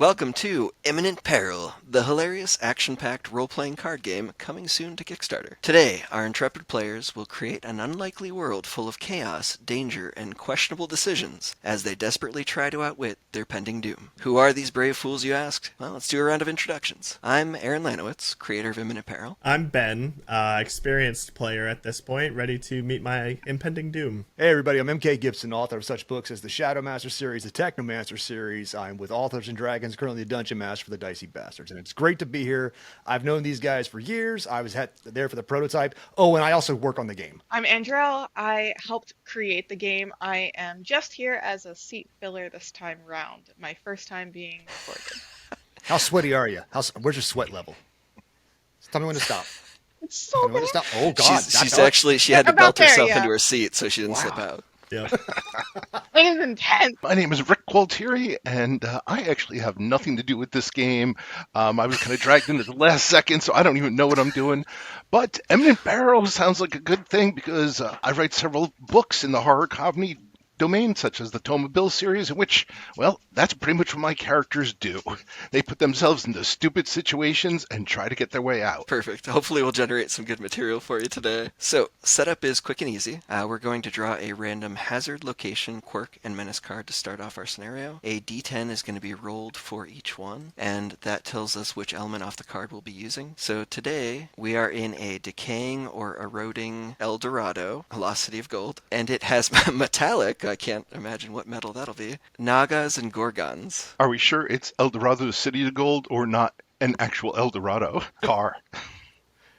Welcome to Imminent Peril, the hilarious action-packed role-playing card game coming soon to Kickstarter. Today, our intrepid players will create an unlikely world full of chaos, danger, and questionable decisions as they desperately try to outwit their pending doom. Who are these brave fools, you ask? Well, let's do a round of introductions. I'm Aaron Lanowitz, creator of Imminent Peril. I'm Ben, experienced player at this point, ready to meet my impending doom. Hey everybody, I'm MK Gibson, author of such books as the Shadowmaster series, the Technomancer series. I'm with Authors and Dragons, currently the Dungeon Master for the Dicey Bastards, and it's great to be here. I've known these guys for years. I was there for the prototype. Oh, and I also work on the game. I'm Andrell. I helped create the game. I am just here as a seat filler this time round. My first time being recorded. How sweaty are you? Where's your sweat level? Tell me when to stop. It's so bad. Stop. Oh God, She had to About belt herself there, yeah. into her seat so she didn't slip out. Yep. It is intense. My name is Rick Gualtieri, and I actually have nothing to do with this game. I was kind of dragged into the last second, so I don't even know what I'm doing. But Imminent Peril sounds like a good thing because I write several books in the horror comedy domain, such as the Tome of Bill series, in which, well, that's pretty much what my characters do. They put themselves into stupid situations and try to get their way out. Perfect. Hopefully we'll generate some good material for you today. So, setup is quick and easy. We're going to draw a random hazard, location, quirk, and menace card to start off our scenario. A d10 is going to be rolled for each one, and that tells us which element off the card we'll be using. So today, we are in a decaying or eroding El Dorado, a lost city of gold, and it has metallic, I can't imagine what metal that'll be, Nagas and Gorgons. Are we sure it's El Dorado City of Gold or not an actual El Dorado car?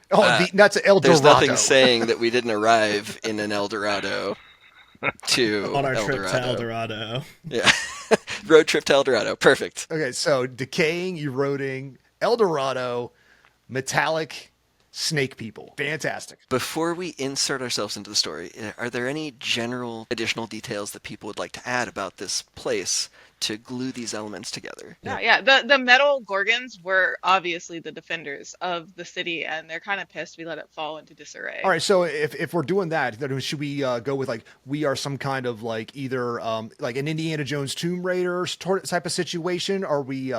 That's El Dorado. There's nothing saying that we didn't arrive in an El Dorado to On our El trip Dorado. to El Dorado. Yeah. Road trip to El Dorado. Perfect. Okay, so decaying, eroding, El Dorado, metallic, snake people. Fantastic. Before we insert ourselves into the story, are there any general additional details that people would like to add about this place to glue these elements together? Yeah. The metal Gorgons were obviously the defenders of the city, and they're kind of pissed we let it fall into disarray. All right, so if we're doing that, then should we go with like we are some kind of like either like an Indiana Jones Tomb Raider type of situation? Are we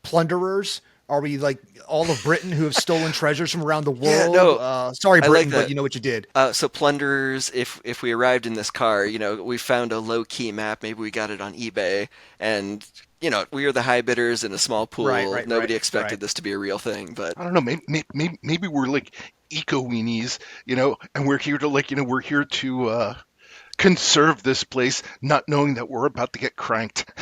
plunderers? Are we like all of Britain who have stolen treasures from around the world? Yeah, no, sorry, I Britain, like that. but you know what you did. So plunderers, if we arrived in this car, we found a low-key map, maybe we got it on eBay, and, we are the high bidders in a small pool. Nobody expected this to be a real thing, but... I don't know, maybe we're like eco-weenies, and we're here to we're here to conserve this place, not knowing that we're about to get cranked.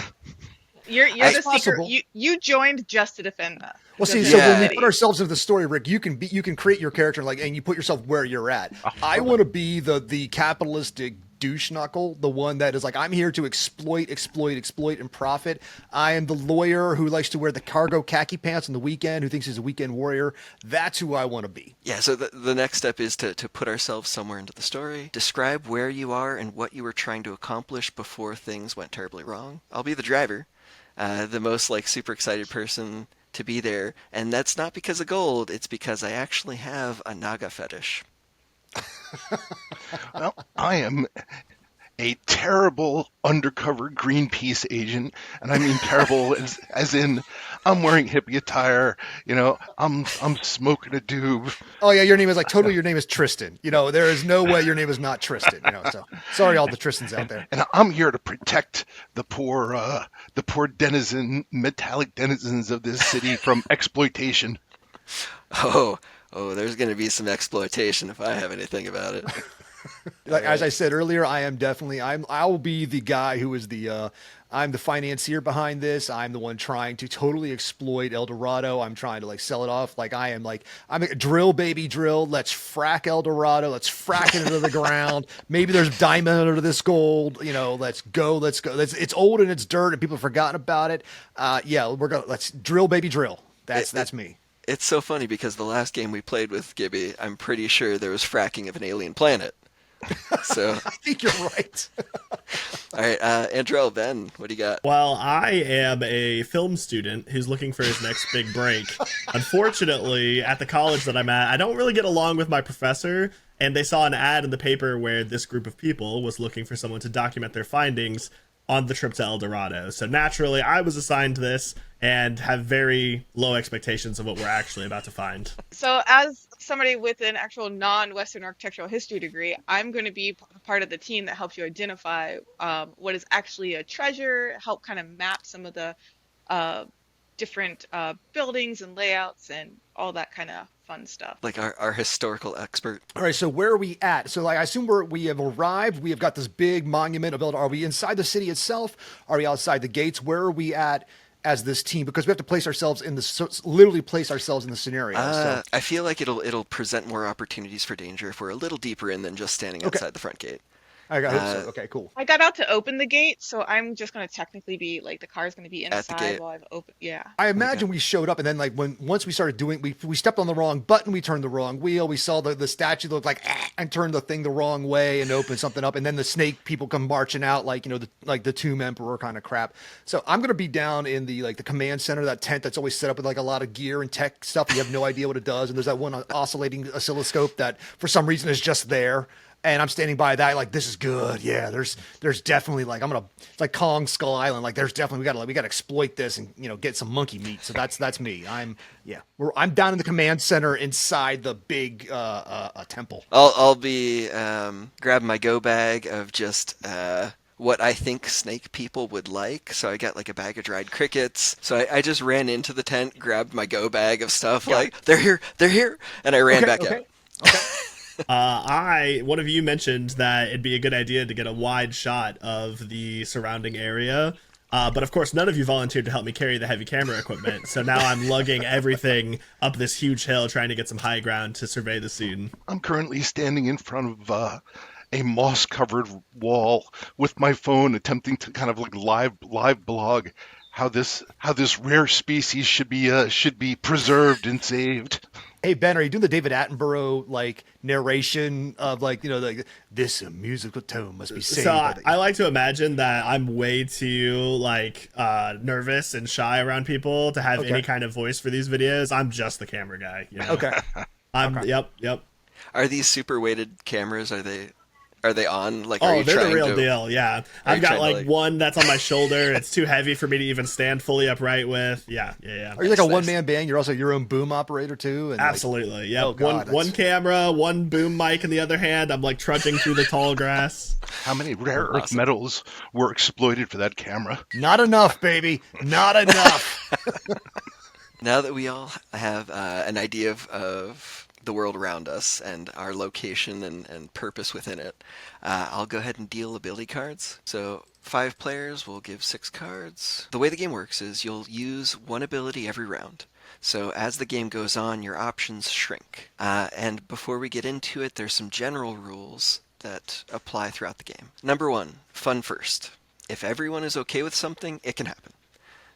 You're the possible. secret. You joined just to defend that. Well, see, Just so to when we defend put ourselves into the story, Rick, you can create your character and you put yourself where you're at. I want to be the capitalistic douche knuckle, the one that is like, I'm here to exploit, and profit. I am the lawyer who likes to wear the cargo khaki pants on the weekend, who thinks he's a weekend warrior. That's who I want to be. Yeah, so the next step is to put ourselves somewhere into the story, describe where you are and what you were trying to accomplish before things went terribly wrong. I'll be the driver. The most super excited person to be there, and that's not because of gold, it's because I actually have a Naga fetish. Well, I am a terrible undercover Greenpeace agent, and I mean terrible as in I'm wearing hippie attire, I'm smoking a doob. Oh yeah, your name is your name is Tristan. There is no way your name is not Tristan. So sorry, all the Tristans out there. And I'm here to protect the poor metallic denizens of this city from exploitation. Oh, there's going to be some exploitation if I have anything about it. As I said earlier, I will be the guy who is I'm the financier behind this. I'm the one trying to totally exploit El Dorado. I'm trying to sell it off. I'm a drill, baby, drill. Let's frack El Dorado. Let's frack it into the ground. Maybe there's diamond under this gold. Let's go. It's old and it's dirt and people have forgotten about it. Let's drill, baby, drill. That's me. It's so funny because the last game we played with Gibby, I'm pretty sure there was fracking of an alien planet. So I think you're right. All right, Andrell, Ben, what do you got? Well, I am a film student who's looking for his next big break. Unfortunately, at the college that I'm at, I don't really get along with my professor, and they saw an ad in the paper where this group of people was looking for someone to document their findings on the trip to El Dorado. So naturally, I was assigned this and have very low expectations of what we're actually about to find. So, as somebody with an actual non-Western architectural history degree, I'm going to be part of the team that helps you identify what is actually a treasure, help kind of map some of the uh, different buildings and layouts and all that kind of fun stuff. Like our historical expert. All right, so where are we at? So, like, I assume we have arrived. We have got this big monument of Are we inside the city itself? Are we outside the gates? Where are we at as this team? Because we have to place ourselves in literally place ourselves in the scenario. So. I feel like it'll present more opportunities for danger if we're a little deeper in than just standing outside the front gate. I hope so. Okay, cool. I got out to open the gate, so I'm just going to technically be like the car's going to be At the inside gate. while I've opened. Yeah. I imagine we showed up, and then like once we started doing, we stepped on the wrong button, we turned the wrong wheel, we saw the statue look like and turned the thing the wrong way and opened something up, and then the snake people come marching out like the Tomb Emperor kind of crap. So I'm gonna be down in the command center, that tent that's always set up with like a lot of gear and tech stuff. You have no idea what it does, and there's that one oscillating oscilloscope that for some reason is just there. And I'm standing by that, like, this is good. Yeah, there's definitely like it's like Kong Skull Island. Like, there's definitely we gotta exploit this and get some monkey meat. So that's me. I'm down in the command center inside the big temple. I'll be grabbing my go bag of just what I think snake people would like. So I got like a bag of dried crickets. So I just ran into the tent, grabbed my go bag of stuff, like they're here, and I ran back out. Okay. One of you mentioned that it'd be a good idea to get a wide shot of the surrounding area. But of course, none of you volunteered to help me carry the heavy camera equipment. So now I'm lugging everything up this huge hill, trying to get some high ground to survey the scene. I'm currently standing in front of a moss-covered wall with my phone, attempting to kind of like live blog how this rare species should be preserved and saved. Hey Ben, are you doing the David Attenborough like narration of this musical tone must be saved? So I like to imagine that I'm way too nervous and shy around people to have any kind of voice for these videos. I'm just the camera guy. Okay. Yep. Are these super weighted cameras? Are they on? Like, are Oh, you they're the trying real to... deal. Yeah, Are I've you got trying to, like one that's on my shoulder. It's too heavy for me to even stand fully upright with. Yeah. Are you like a one-man band? You're also your own boom operator too? And Absolutely. Yep. Oh, God, one camera, one boom mic in the other hand. I'm like trudging through the tall grass. How many rare earth metals were exploited for that camera? Not enough, baby. Not enough. Now that we all have an idea of the world around us and our location and purpose within it, I'll go ahead and deal ability cards. So 5 players will give 6 cards. The way the game works is you'll use one ability every round. So as the game goes on, your options shrink. And before we get into it, there's some general rules that apply throughout the game. Number 1, fun first. If everyone is okay with something, it can happen.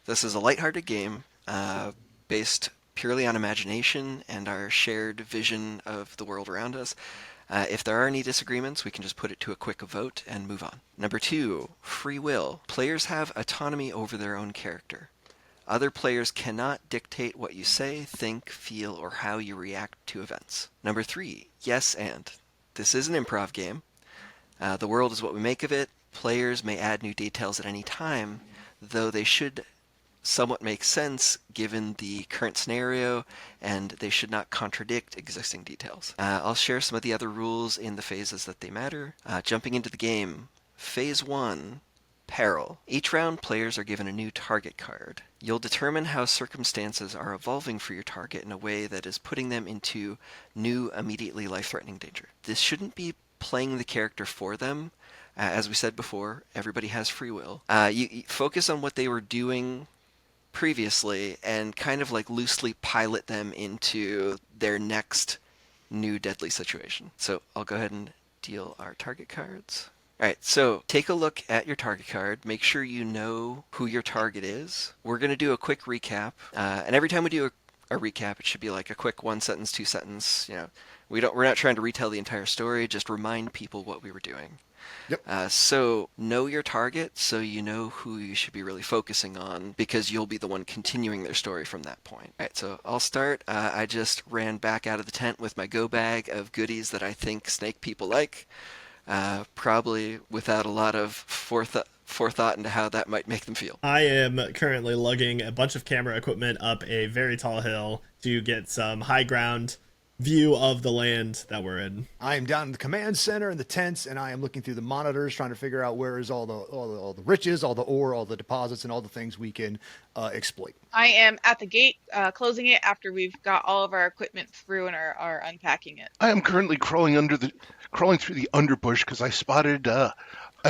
This is a lighthearted game based purely on imagination and our shared vision of the world around us. If there are any disagreements, we can just put it to a quick vote and move on. Number 2, free will. Players have autonomy over their own character. Other players cannot dictate what you say, think, feel, or how you react to events. Number 3, yes and. This is an improv game. The world is what we make of it. Players may add new details at any time, though they should somewhat make sense given the current scenario, and they should not contradict existing details. I'll share some of the other rules in the phases that they matter. Jumping into the game, Phase 1, Peril. Each round, players are given a new target card. You'll determine how circumstances are evolving for your target in a way that is putting them into new, immediately life-threatening danger. This shouldn't be playing the character for them. As we said before, everybody has free will. You focus on what they were doing previously and kind of like loosely pilot them into their next new deadly situation. So I'll go ahead and deal our target cards. All right, so take a look at your target card. Make sure you know who your target is. We're going to do a quick recap, and every time we do a recap, it should be like a quick 1 sentence, 2 sentence. We're not trying to retell the entire story. Just remind people what we were doing. Yep. So know your target so you know who you should be really focusing on, because you'll be the one continuing their story from that point. All right, so I'll start. I just ran back out of the tent with my go bag of goodies that I think snake people like. Probably without a lot of forethought into how that might make them feel. I am currently lugging a bunch of camera equipment up a very tall hill to get some high ground view of the land that we're in. I am down in the command center in the tents, and I am looking through the monitors, trying to figure out where is all the riches, all the ore, all the deposits, and all the things we can exploit. I am at the gate, closing it after we've got all of our equipment through and are unpacking it. I am currently crawling through the underbush because I spotted a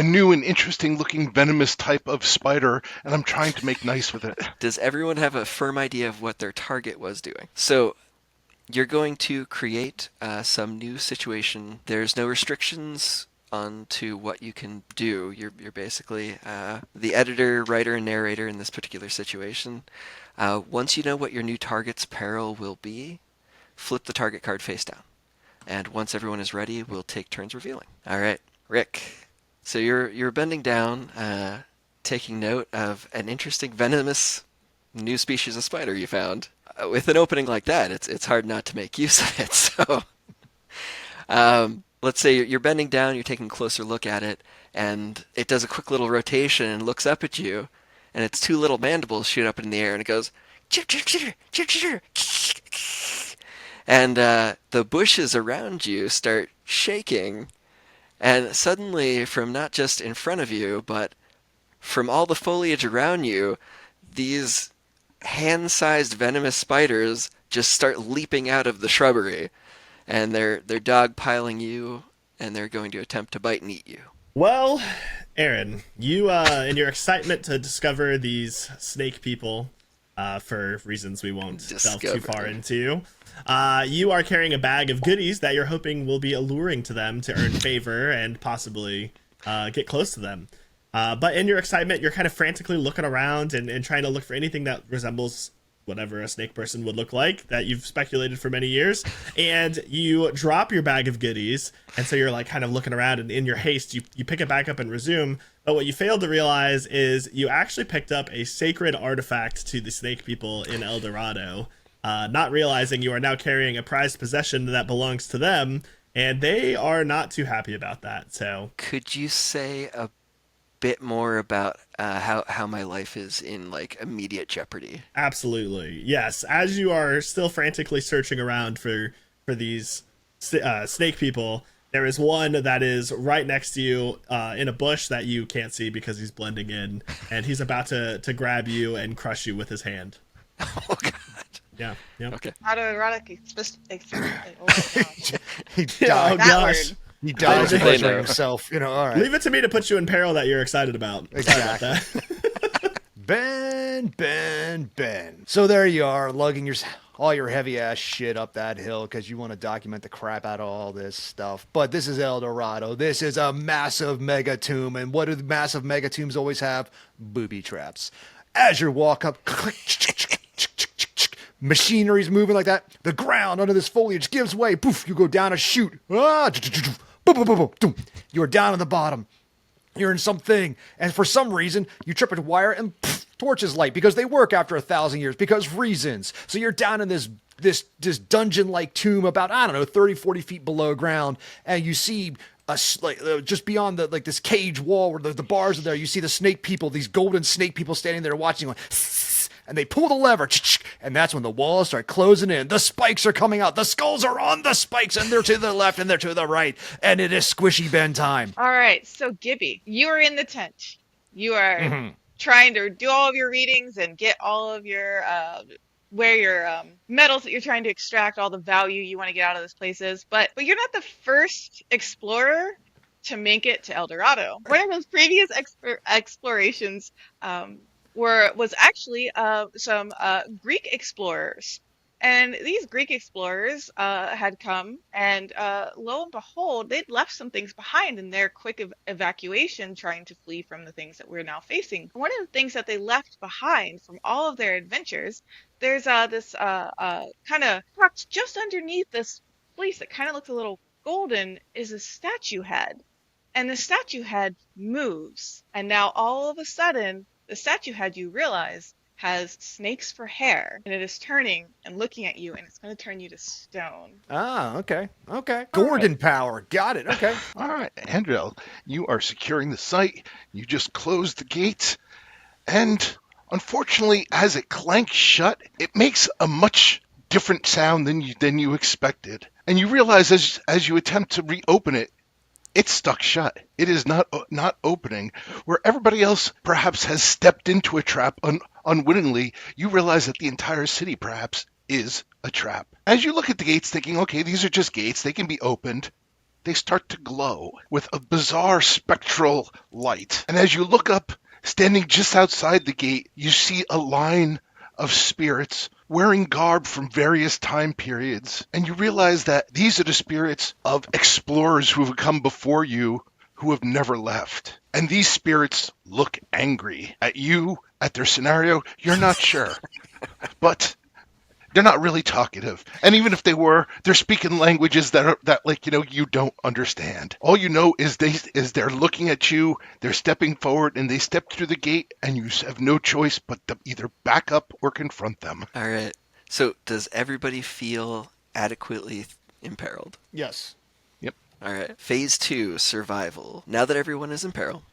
new and interesting looking venomous type of spider, and I'm trying to make nice with it. Does everyone have a firm idea of what their target was doing? So you're going to create some new situation. There's no restrictions on to what you can do. You're basically the editor, writer, and narrator in this particular situation. Once you know what your new target's peril will be, flip the target card face down. And once everyone is ready, we'll take turns revealing. All right, Rick. So you're bending down, taking note of an interesting venomous new species of spider you found. With an opening like that, it's hard not to make use of it. So let's say you're bending down, you're taking a closer look at it, and it does a quick little rotation and looks up at you, and its two little mandibles shoot up in the air, and it goes, chip, chip, chip, chip, chip, chip. And the bushes around you start shaking, and suddenly, from not just in front of you, but from all the foliage around you, these hand-sized venomous spiders just start leaping out of the shrubbery, and they're dogpiling you, and they're going to attempt to bite and eat you. Well, Aaron, you in your excitement to discover these snake people, for reasons we won't delve too far into, you are carrying a bag of goodies that you're hoping will be alluring to them to earn favor and possibly get close to them. But in your excitement, you're kind of frantically looking around and trying to look for anything that resembles whatever a snake person would look like that you've speculated for many years. And you drop your bag of goodies. And so you're like kind of looking around, and in your haste, you pick it back up and resume. But what you failed to realize is you actually picked up a sacred artifact to the snake people in El Dorado, not realizing you are now carrying a prized possession that belongs to them. And they are not too happy about that. So could you say a bit more about how my life is in like immediate jeopardy? Absolutely, yes. As you are still frantically searching around for these snake people, there is one that is right next to you in a bush that you can't see because he's blending in, and he's about to grab you and crush you with his hand. Oh God. Yeah. Okay. Autoerotic He Yeah, oh died. gosh. He dies They pleasuring know. himself. All right. Leave it to me to put you in peril that you're excited about. Sorry about Exactly. that. Ben. So there you are, lugging all your heavy ass shit up that hill because you want to document the crap out of all this stuff. But this is El Dorado. This is a massive mega tomb. And what do the massive mega tombs always have? Booby traps. As you walk up, machinery's moving like that. The ground under this foliage gives way. Poof, you go down a chute. Boom, boom, boom, boom, boom. You're down at the bottom. You're in something, and for some reason, you trip a wire and poof, torches light because they work after 1,000 years because reasons. So you're down in this dungeon-like tomb about, 30, 40 feet below ground, and you see just beyond this cage wall where the bars are there, you see the snake people, these golden snake people standing there watching, like, and they pull the lever, and that's when the walls start closing in. The spikes are coming out. The skulls are on the spikes, and they're to the left and they're to the right, and it is squishy Ben time. All right, so Gibby, you are in the tent. You are trying to do all of your readings and get all of your where your metals that you're trying to extract, all the value you want to get out of this places. But you're not the first explorer to make it to El Dorado. One of those previous explorations was actually some Greek explorers. And these Greek explorers had come, and lo and behold, they'd left some things behind in their quick evacuation, trying to flee from the things that we're now facing. One of the things that they left behind from all of their adventures, there's this kind of tucked just underneath this place that kind of looks a little golden, is a statue head. And the statue head moves. And now all of a sudden, the statue head, you realize, has snakes for hair, and it is turning and looking at you, and it's going to turn you to stone. Ah, okay. Gorgon power. Got it. Okay. All right, Andrell, you are securing the site. You just closed the gates, and unfortunately, as it clanks shut, it makes a much different sound than you expected. And you realize as you attempt to reopen it, it's stuck shut. It is not opening. Where everybody else perhaps has stepped into a trap unwittingly, you realize that the entire city perhaps is a trap. As you look at the gates thinking, okay, these are just gates, they can be opened, they start to glow with a bizarre spectral light. And as you look up, standing just outside the gate, you see a line of spirits wearing garb from various time periods. And you realize that these are the spirits of explorers who have come before you who have never left. And these spirits look angry at you, at their scenario. You're not sure. But they're not really talkative. And even if they were, they're speaking languages that you don't understand. All you know is they're looking at you, they're stepping forward, and they step through the gate, and you have no choice but to either back up or confront them. All right. So does everybody feel adequately imperiled? Yes. Yep. All right. Phase 2, survival. Now that everyone is in peril,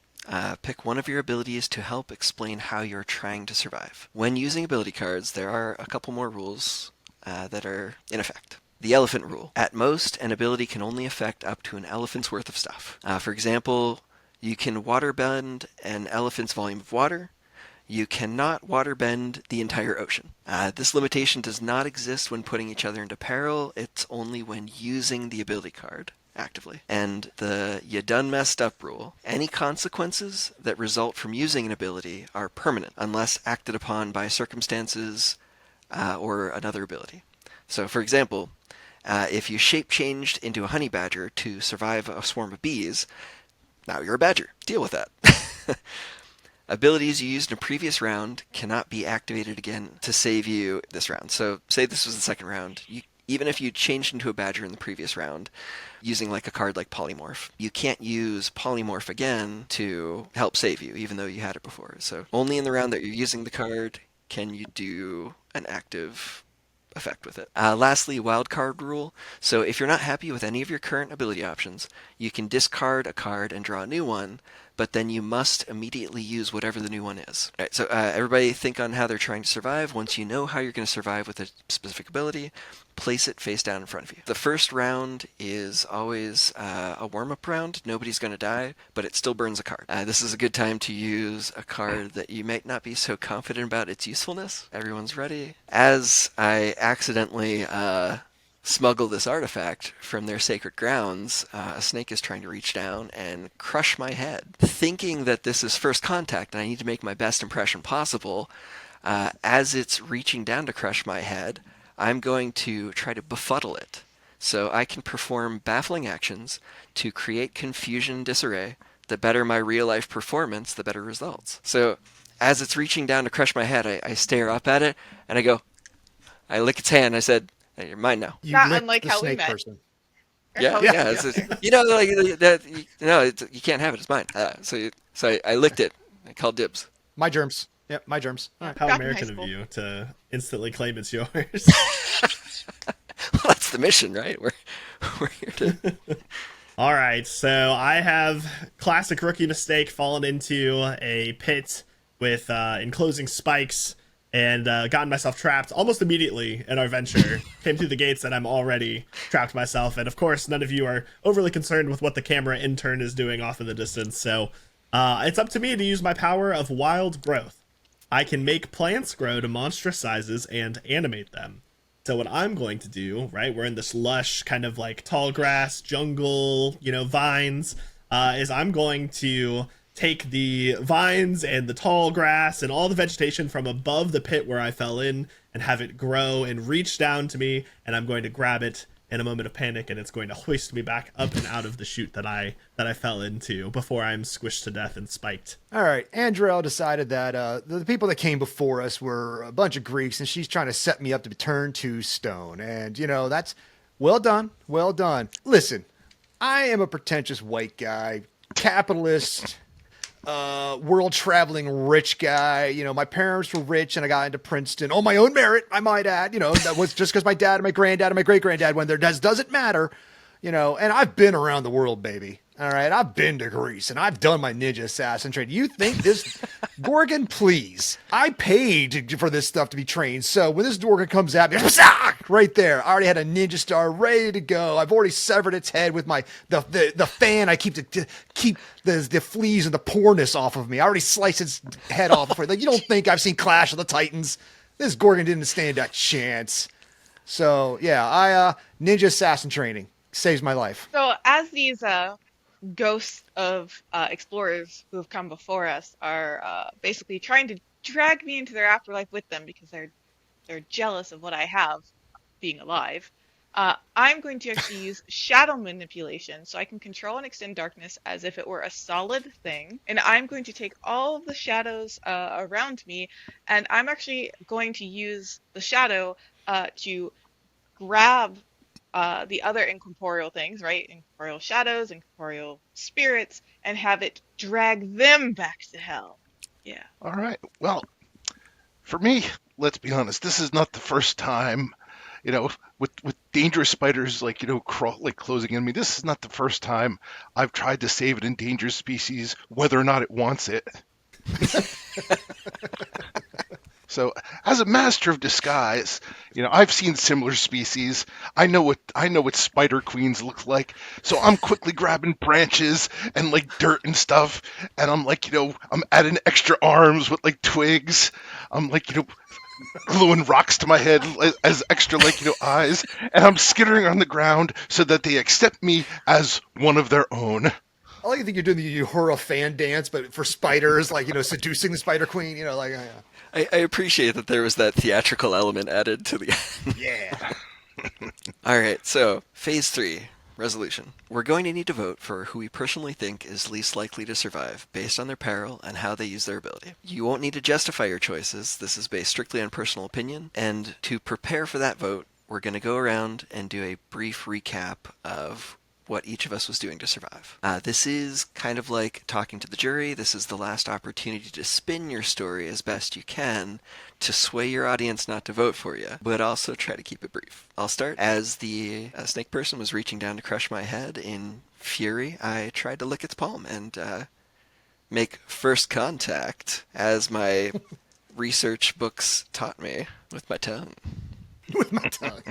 pick one of your abilities to help explain how you're trying to survive. When using ability cards, there are a couple more rules that are in effect. The elephant rule. At most, an ability can only affect up to an elephant's worth of stuff. For example, you can waterbend an elephant's volume of water. You cannot waterbend the entire ocean. This limitation does not exist when putting each other into peril. It's only when using the ability card actively. And the you done messed up rule. Any consequences that result from using an ability are permanent unless acted upon by circumstances or another ability. So for example, if you shape changed into a honey badger to survive a swarm of bees, now you're a badger. Deal with that. Abilities you used in a previous round cannot be activated again to save you this round. So say this was the second round. Even if you changed into a badger in the previous round, using like a card like Polymorph, you can't use Polymorph again to help save you, even though you had it before. So only in the round that you're using the card can you do an active effect with it. Lastly, wildcard rule. So if you're not happy with any of your current ability options, you can discard a card and draw a new one, but then you must immediately use whatever the new one is. All right, so everybody think on how they're trying to survive. Once you know how you're going to survive with a specific ability, place it face down in front of you. The first round is always a warm-up round. Nobody's going to die, but it still burns a card. This is a good time to use a card that you might not be so confident about its usefulness. Everyone's ready. As I accidentally smuggle this artifact from their sacred grounds, a snake is trying to reach down and crush my head. Thinking that this is first contact and I need to make my best impression possible, as it's reaching down to crush my head, I'm going to try to befuddle it. So I can perform baffling actions to create confusion and disarray. The better my real-life performance, the better results. So as it's reaching down to crush my head, I stare up at it, and I lick its hand, and I said, "Hey, you're mine now." You Not licked unlike the how we snake met. person. Yeah. It's just, like that. You can't have it. It's mine. So I licked it. I called dibs. My germs. Yep, my germs. All right. How Back in high American of school. you to instantly claim it's yours. Well, that's the mission, right? We're here to. All right, so I have classic rookie mistake, fallen into a pit with enclosing spikes and gotten myself trapped almost immediately in our venture. Came through the gates and I'm already trapped myself. And of course, none of you are overly concerned with what the camera intern is doing off in the distance. So it's up to me to use my power of wild growth. I can make plants grow to monstrous sizes and animate them. So what I'm going to do, right, we're in this lush kind of like tall grass, jungle, vines, is I'm going to take the vines and the tall grass and all the vegetation from above the pit where I fell in and have it grow and reach down to me, and I'm going to grab it in a moment of panic, and it's going to hoist me back up and out of the chute that I fell into before I'm squished to death and spiked. All right. Andrell decided that the people that came before us were a bunch of Greeks, and she's trying to set me up to turn to stone. And, that's well done. Well done. Listen, I am a pretentious white guy, capitalist, world traveling rich guy. You know, my parents were rich and I got into Princeton on my own merit, I might add. You know, that was just because my dad and my granddad and my great granddad went there. Doesn't matter. You know, and I've been around the world, baby. All right, I've been to Greece and I've done my ninja assassin training. You think this Gorgon, please? I paid for this stuff to be trained. So when this Gorgon comes at me, right there, I already had a ninja star ready to go. I've already severed its head with my the fan. I keep to keep the fleas and the poorness off of me. I already sliced its head off before. Like, you don't think I've seen Clash of the Titans? This Gorgon didn't stand a chance. So yeah, I ninja assassin training saves my life. So as these ghosts of explorers who have come before us are basically trying to drag me into their afterlife with them because they're jealous of what I have being alive. I'm going to actually use shadow manipulation so I can control and extend darkness as if it were a solid thing. And I'm going to take all of the shadows around me, and I'm actually going to use the shadow to grab the other incorporeal things, right? Incorporeal shadows, incorporeal spirits, and have it drag them back to hell. Yeah. All right. Well, for me, let's be honest. This is not the first time, with dangerous spiders closing in me. This is not the first time I've tried to save an endangered species, whether or not it wants it. So, as a master of disguise, I've seen similar species. I know what spider queens look like. So I'm quickly grabbing branches and dirt and stuff, and I'm I'm adding extra arms with twigs. I'm gluing rocks to my head as extra eyes, and I'm skittering on the ground so that they accept me as one of their own. I like to think you're doing the Uhura fan dance, but for spiders, seducing the spider queen, I appreciate that there was that theatrical element added to the yeah. All right, so phase 3, resolution. We're going to need to vote for who we personally think is least likely to survive based on their peril and how they use their ability. You won't need to justify your choices. This is based strictly on personal opinion. And to prepare for that vote, we're going to go around and do a brief recap of what each of us was doing to survive. This is kind of like talking to the jury. This is the last opportunity to spin your story as best you can to sway your audience not to vote for you, but also try to keep it brief. I'll start. As the snake person was reaching down to crush my head in fury, I tried to lick its palm and make first contact, as my research books taught me, with my tongue. With my tongue.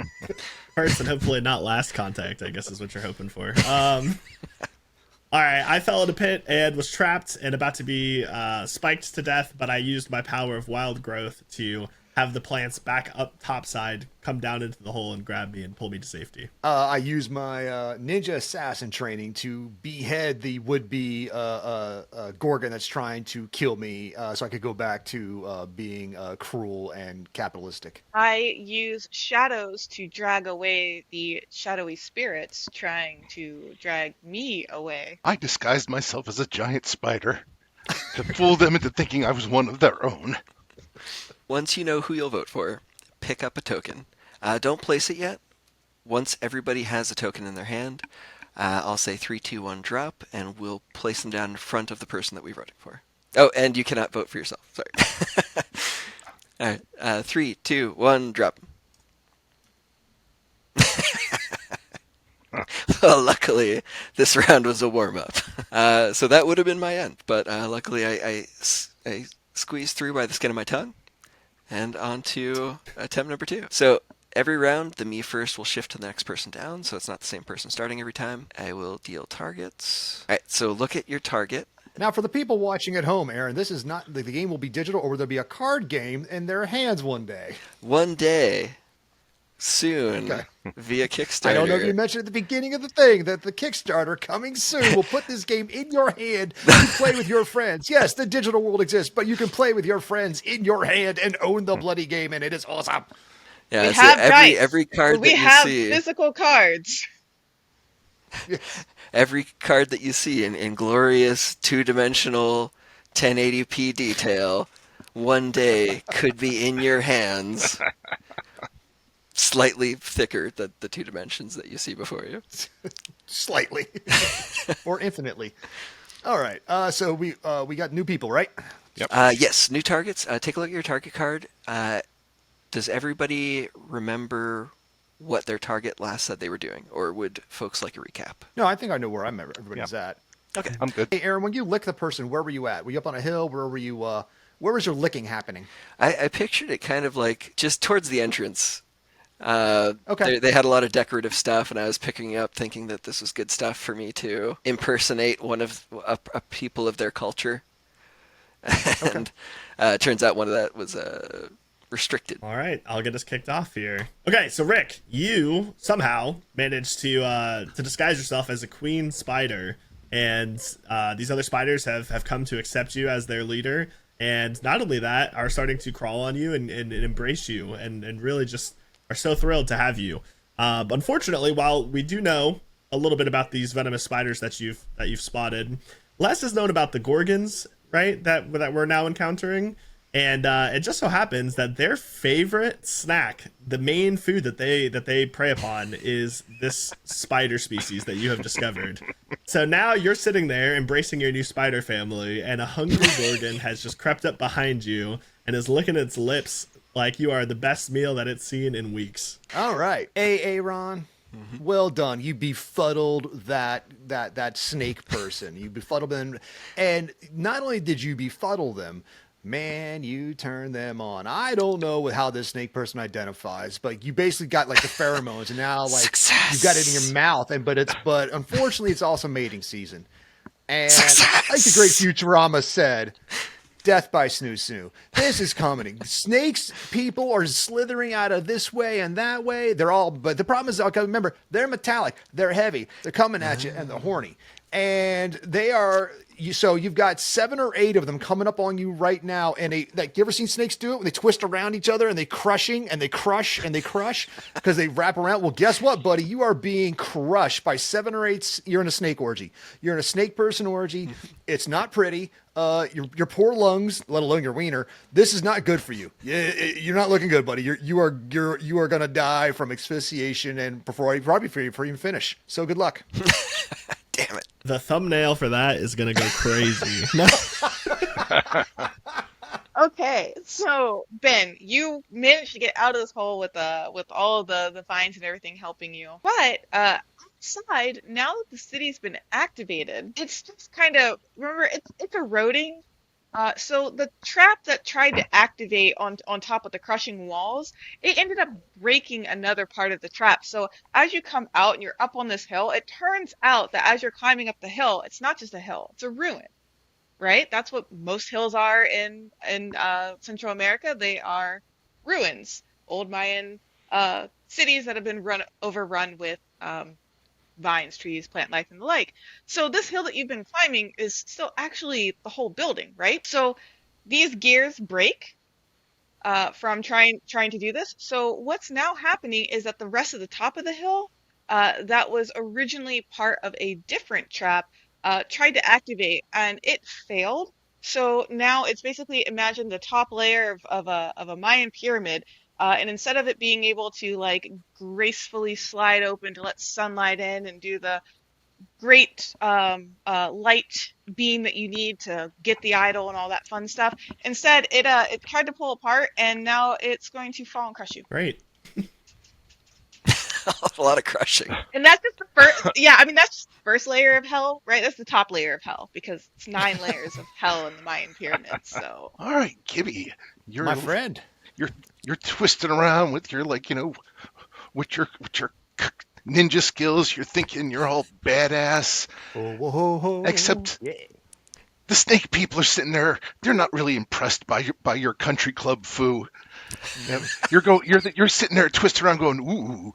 First and hopefully not last contact, I guess is what you're hoping for. All right, I fell in a pit and was trapped and about to be spiked to death, but I used my power of wild growth to have the plants back up topside, come down into the hole and grab me and pull me to safety. I use my ninja assassin training to behead the would-be Gorgon that's trying to kill me, so I could go back to being cruel and capitalistic. I use shadows to drag away the shadowy spirits trying to drag me away. I disguised myself as a giant spider to fool them into thinking I was one of their own. Once you know who you'll vote for, pick up a token. Don't place it yet. Once everybody has a token in their hand, I'll say 3, 2, 1, drop, and we'll place them down in front of the person that we voted for. Oh, and you cannot vote for yourself. Sorry. All right. 3, 2, 1, drop. Well, luckily, this round was a warm-up. So that would have been my end. But luckily, I squeezed through by the skin of my tongue. And on to attempt number 2. So every round, the me first will shift to the next person down, so it's not the same person starting every time. I will deal targets. All right, so look at your target. Now, for the people watching at home, Aaron, this is not the game will be digital, or there'll be a card game in their hands one day. One day, soon, Okay. via Kickstarter. I don't know if you mentioned at the beginning of the thing that the Kickstarter coming soon will put this game in your hand to play with your friends. Yes, the digital world exists, but you can play with your friends in your hand and own the bloody game, and it is awesome. Yeah, We so have dice, every card but we that you have see, physical cards. every card that you see in glorious 2-dimensional 1080p detail, one day could be in your hands. Slightly thicker than the 2 dimensions that you see before you. Slightly. Or infinitely. All right. So we got new people, right? Yes, new targets. Take a look at your target card. Does everybody remember what their target last said they were doing, or would folks like a recap? No, I think I know where everybody's at. Okay. I'm good. Hey, Aaron, when you lick the person, where were you at? Were you up on a hill? Where were you? Where was your licking happening? I pictured it kind of like just towards the entrance. Okay. They had a lot of decorative stuff, and I was picking up, thinking that this was good stuff for me to impersonate one of a people of their culture. And turns out one of that was restricted. All right, I'll get us kicked off here. Okay, so Rick, you somehow managed to disguise yourself as a queen spider, and these other spiders have come to accept you as their leader, and not only that, are starting to crawl on you and embrace you, and really just are so thrilled to have you. Unfortunately, while we do know a little bit about these venomous spiders that you've spotted, less is known about the Gorgons, right? That we're now encountering. And it just so happens that their favorite snack, the main food that they prey upon, is this spider species that you have discovered. So now you're sitting there embracing your new spider family, and a hungry Gorgon has just crept up behind you and is licking its lips like you are the best meal that it's seen in weeks. All right. Hey, Aaron. Well done. You befuddled that snake person. You befuddled them, and not only did you befuddle them, man, you turned them on. I don't know how this snake person identifies, but you basically got like the pheromones, and now like Success. you've got it in your mouth. But unfortunately, it's also mating season. And Success. like the great Futurama said, death by snoo snoo. This is coming. Snakes, people are slithering out of this way and that way. But the problem is, okay, remember, they're metallic, they're heavy, they're coming at you, and they're horny. And they are, so you've got 7 or 8 of them coming up on you right now. And you ever seen snakes do it when they twist around each other and they crushing and they crush and they crush because they wrap around? Well, guess what, buddy? You are being crushed by 7 or 8. You're in a snake orgy. You're in a snake person orgy. It's not pretty. Your poor lungs, let alone your wiener. This is not good for you. You're not looking good, buddy. You are gonna die from asphyxiation and probably before you even finish. So good luck. Damn it. The thumbnail for that is gonna go crazy. Okay, so Ben, you managed to get out of this hole with all of the vines and everything helping you. But outside, now that the city's been activated, it's just kind of, remember, it's eroding. So the trap that tried to activate on top of the crushing walls, it ended up breaking another part of the trap. So as you come out and you're up on this hill, it turns out that as you're climbing up the hill, it's not just a hill, it's a ruin. Right? That's what most hills are in Central America. They are ruins, old Mayan cities that have been overrun with vines, trees, plant life, and the like. So this hill that you've been climbing is still actually the whole building, right? So these gears break from trying to do this. So what's now happening is that the rest of the top of the hill that was originally part of a different trap tried to activate, and it failed. So now it's basically, imagine the top layer of a Mayan pyramid, and instead of it being able to like gracefully slide open to let sunlight in and do the great light beam that you need to get the idol and all that fun stuff, instead it tried to pull apart, and now it's going to fall and crush you. Great. A lot of crushing. And that's just the first. Yeah, I mean that's just the first layer of hell, right? That's the top layer of hell, because it's 9 layers of hell in the Mayan pyramids. So. All right, Gibby, you're My friend. You're twisting around with your with your ninja skills. You're thinking you're all badass. Except the snake people are sitting there. They're not really impressed by your country club foo. You're sitting there twisting around going, ooh,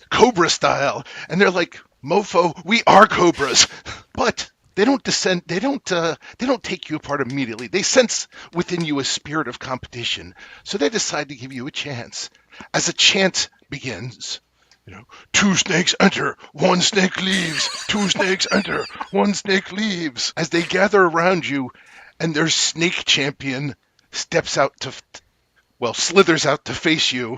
cobra style, and they're like, mofo, we are cobras, but they don't descend. They don't take you apart immediately. They sense within you a spirit of competition, so they decide to give you a chance. As a chant begins, 2 snakes enter, 1 snake leaves. 2 snakes enter, 1 snake leaves. As they gather around you, and their snake champion slithers out to face you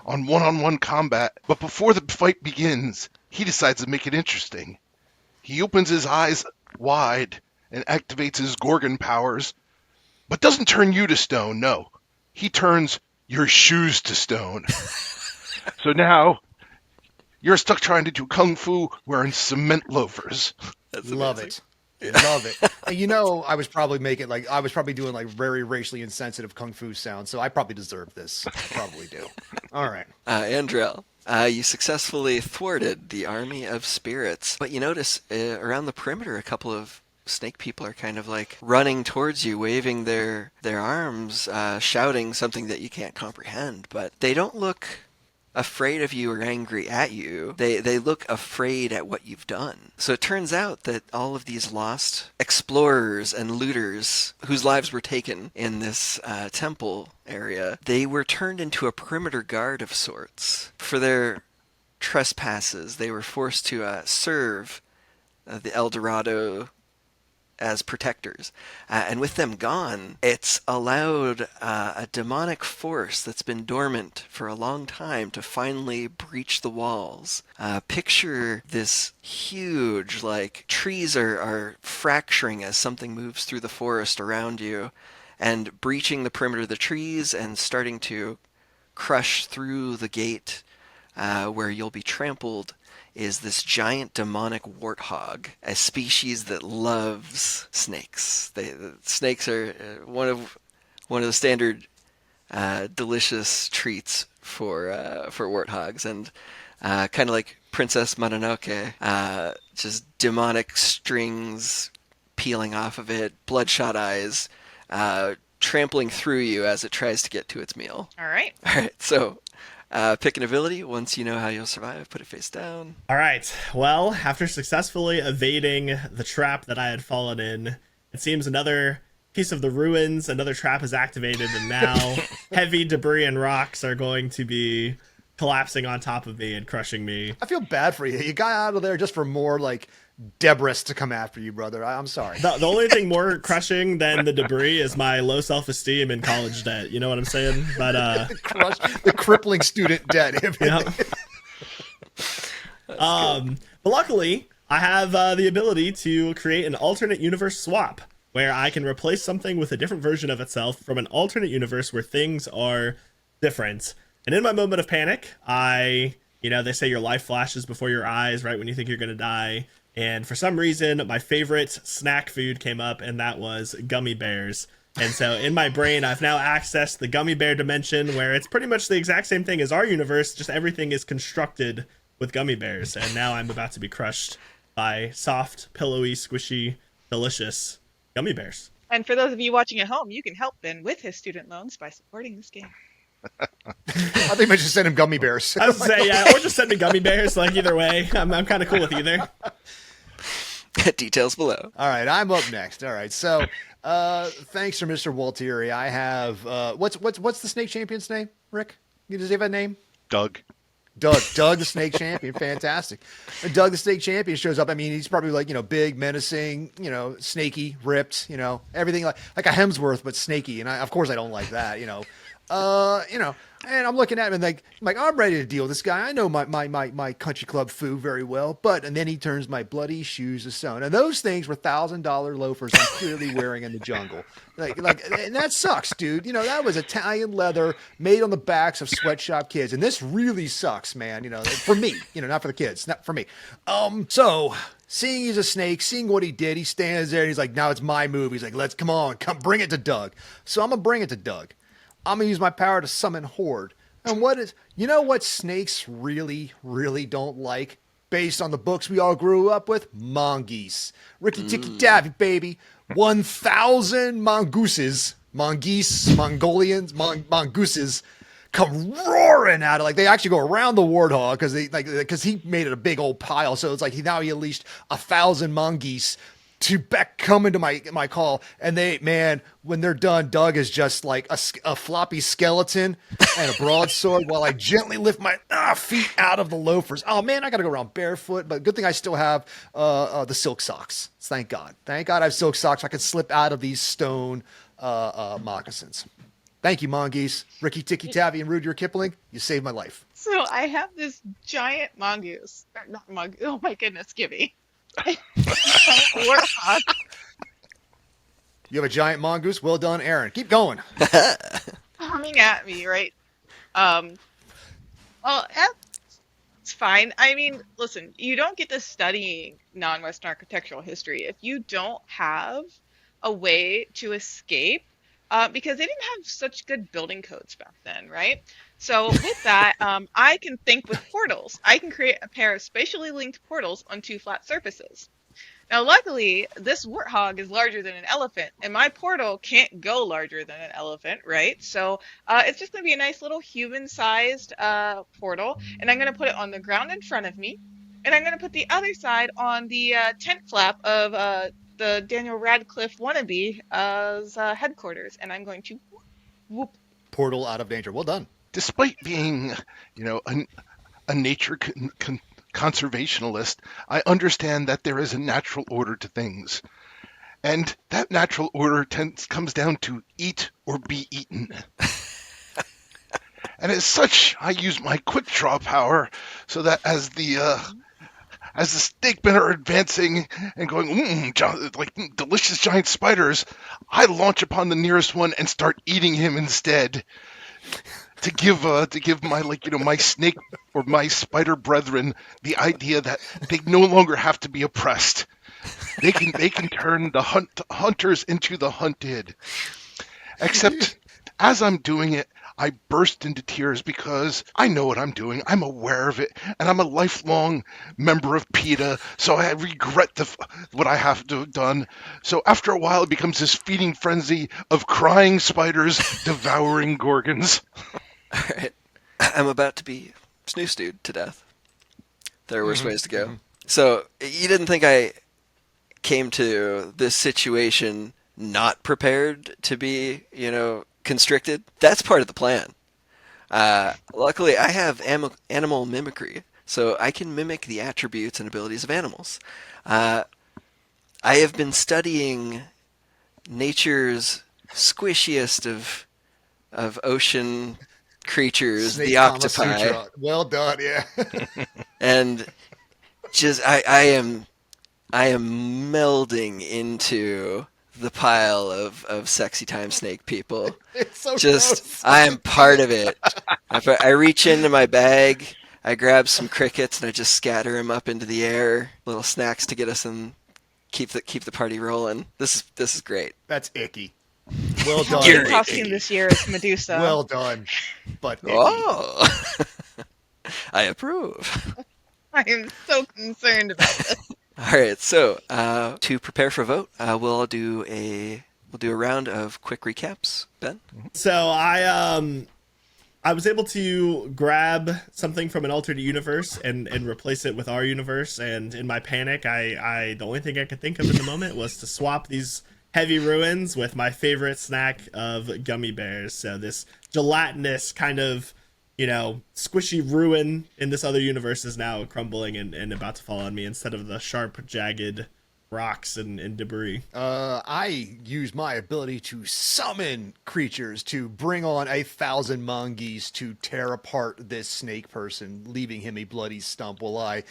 on one-on-one combat. But before the fight begins, he decides to make it interesting. He opens his eyes wide and activates his Gorgon powers, but doesn't turn you to stone, no. He turns your shoes to stone. So now you're stuck trying to do kung fu wearing cement loafers. That's Love amazing. it. Love it. And I was probably doing like very racially insensitive kung fu sounds, so I probably deserve this. I probably do. All right. Andrell, you successfully thwarted the army of spirits, but you notice around the perimeter a couple of snake people are kind of like running towards you, waving their arms, shouting something that you can't comprehend, but they don't look afraid of you or angry at you. They look afraid at what you've done. So it turns out that all of these lost explorers and looters whose lives were taken in this temple area, they were turned into a perimeter guard of sorts. For their trespasses, they were forced to serve the El Dorado as protectors. And with them gone, it's allowed a demonic force that's been dormant for a long time to finally breach the walls. Picture this huge, like, trees are fracturing as something moves through the forest around you and breaching the perimeter of the trees and starting to crush through the gate where you'll be trampled is this giant demonic warthog, a species that loves snakes. Snakes are one of the standard delicious treats for warthogs, and kind of like Princess Mononoke, just demonic strings peeling off of it, bloodshot eyes, trampling through you as it tries to get to its meal. All right. All right, so pick an ability. Once you know how you'll survive, put it face down. All right. Well, after successfully evading the trap that I had fallen in, it seems another piece of the ruins, another trap is activated, and now heavy debris and rocks are going to be collapsing on top of me and crushing me. I feel bad for you. You got out of there just for more like Debris to come after you, brother. I'm sorry. The only thing more crushing than the debris is my low self-esteem and college debt. You know what I'm saying? But the crippling student debt. yeah. But luckily, I have the ability to create an alternate universe swap where I can replace something with a different version of itself from an alternate universe where things are different. And in my moment of panic, they say your life flashes before your eyes right when you think you're going to die. And for some reason, my favorite snack food came up, and that was gummy bears. And so in my brain, I've now accessed the gummy bear dimension where it's pretty much the exact same thing as our universe, just everything is constructed with gummy bears. And now I'm about to be crushed by soft, pillowy, squishy, delicious gummy bears. And for those of you watching at home, you can help Ben with his student loans by supporting this game. I think I should send him gummy bears. I was say, yeah, or just send me gummy bears. Like either way, I'm kind of cool with either. Details below. All right, I'm up next. All right, so thanks to Mr. Waltieri, I have what's the snake champion's name? Rick, does he have a name? Doug. Doug the snake champion, fantastic. And Doug the snake champion shows up. I mean, he's probably like big, menacing, snaky, ripped, everything like a Hemsworth but snaky. And of course I don't like that, And I'm looking at him and I'm ready to deal with this guy. I know my country club foo very well, and then he turns my bloody shoes to stone. And those things were $1,000 loafers I'm clearly wearing in the jungle. And that sucks, dude. That was Italian leather made on the backs of sweatshop kids. And this really sucks, man. For me, not for the kids, not for me. So seeing he's a snake, seeing what he did, he stands there and he's like, now it's my move. He's like, come bring it to Doug. So I'm going to bring it to Doug. I'm going to use my power to summon Horde. And what snakes really, really don't like? Based on the books we all grew up with? Mongoose. Ricky Tikki Tavi, baby. 1,000 mongooses, Mongolians, mongooses come roaring out of they actually go around the warthog because he made it a big old pile. So it's like he unleashed 1,000 mongoose to come into my call, and when they're done, Doug is just like a floppy skeleton and a broadsword while I gently lift my feet out of the loafers. Oh man, I gotta go around barefoot, but good thing I still have the silk socks. Thank God I have silk socks. I can slip out of these stone moccasins. Thank you, Mongoose, Ricky Tikki Tavi, and Rudyard Kipling. You saved my life. So I have this giant mongoose, or not mongoose. Oh my goodness, Gibby. Warthog. You have a giant mongoose. Well done, Aaron. Keep going. Coming at me, right? Um, well, it's fine. I mean, listen, you don't get to studying non-Western architectural history if you don't have a way to escape, because they didn't have such good building codes back then, right? So with that, I can think with portals. I can create a pair of spatially linked portals on two flat surfaces. Now, luckily, this warthog is larger than an elephant, and my portal can't go larger than an elephant, right? So it's just going to be a nice little human-sized portal, and I'm going to put it on the ground in front of me, and I'm going to put the other side on the tent flap of the Daniel Radcliffe wannabe's headquarters, and I'm going to whoop. Portal out of danger. Well done. Despite being, a nature conservationalist, I understand that there is a natural order to things. And that natural order comes down to eat or be eaten. And as such, I use my quick draw power so that as the snake men are advancing and going, like delicious giant spiders, I launch upon the nearest one and start eating him instead. To give my my snake or my spider brethren the idea that they no longer have to be oppressed. They can turn the hunters into the hunted. Except as I'm doing it, I burst into tears because I know what I'm doing. I'm aware of it, and I'm a lifelong member of PETA, so I regret what I have to have done. So after a while, it becomes this feeding frenzy of crying spiders devouring gorgons. All right. I'm about to be snoo-stewed to death. There are worse ways to go. So you didn't think I came to this situation not prepared to be, constricted? That's part of the plan. Luckily, I have animal mimicry, so I can mimic the attributes and abilities of animals. I have been studying nature's squishiest of ocean creatures, Snake the Kama octopi. Sutra. Well done, yeah. And just I am melding into the pile of sexy time snake people. It's so Just gross. I am part of it. I reach into my bag, I grab some crickets and I just scatter them up into the air, little snacks to get us in, keep the party rolling. This is great. That's icky. Well done. You're Your costume this year is Medusa. Well done. But icky. Oh, I approve. I am so concerned about this. All right, so to prepare for a vote, we'll do a round of quick recaps. Ben, So I was able to grab something from an alternate universe and replace it with our universe. And in my panic, I the only thing I could think of in the moment was to swap these heavy ruins with my favorite snack of gummy bears. So this gelatinous kind of, squishy ruin in this other universe is now crumbling and about to fall on me instead of the sharp, jagged rocks and debris. I use my ability to summon creatures to bring on 1,000 mongoose to tear apart this snake person, leaving him a bloody stump while I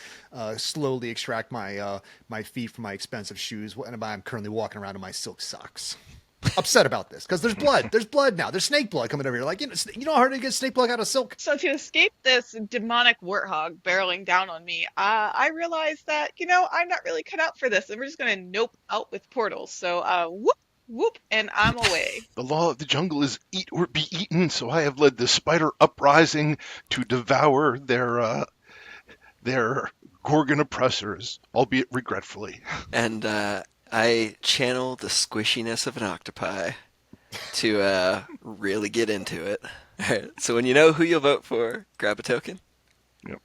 slowly extract my my feet from my expensive shoes, and I'm currently walking around in my silk socks. Upset about this because there's blood. There's blood now. There's snake blood coming over here. Like, you know how hard to get snake blood out of silk? So to escape this demonic warthog barreling down on me, I realized that, I'm not really cut out for this, and we're just gonna nope out with portals. So whoop whoop, and I'm away. The law of the jungle is eat or be eaten, so I have led the spider uprising to devour their Gorgon oppressors, albeit regretfully. and I channel the squishiness of an octopi to really get into it. All right, so when you know who you'll vote for, grab a token. Yep.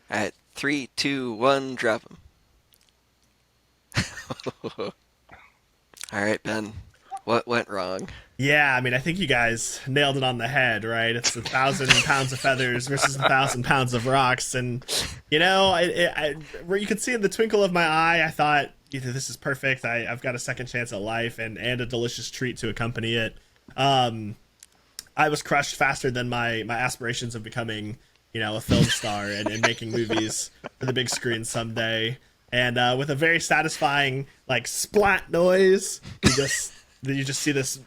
All right, 3, 2, 1, drop them. All right, Ben, what went wrong? Yeah, I mean, I think you guys nailed it on the head, right? It's 1,000 pounds of feathers versus 1,000 pounds of rocks. And, where you could see in the twinkle of my eye, I thought, either this is perfect, I've got a second chance at life and a delicious treat to accompany it. I was crushed faster than my aspirations of becoming, a film star and making movies for the big screen someday. And with a very satisfying, splat noise, he just then you just see this,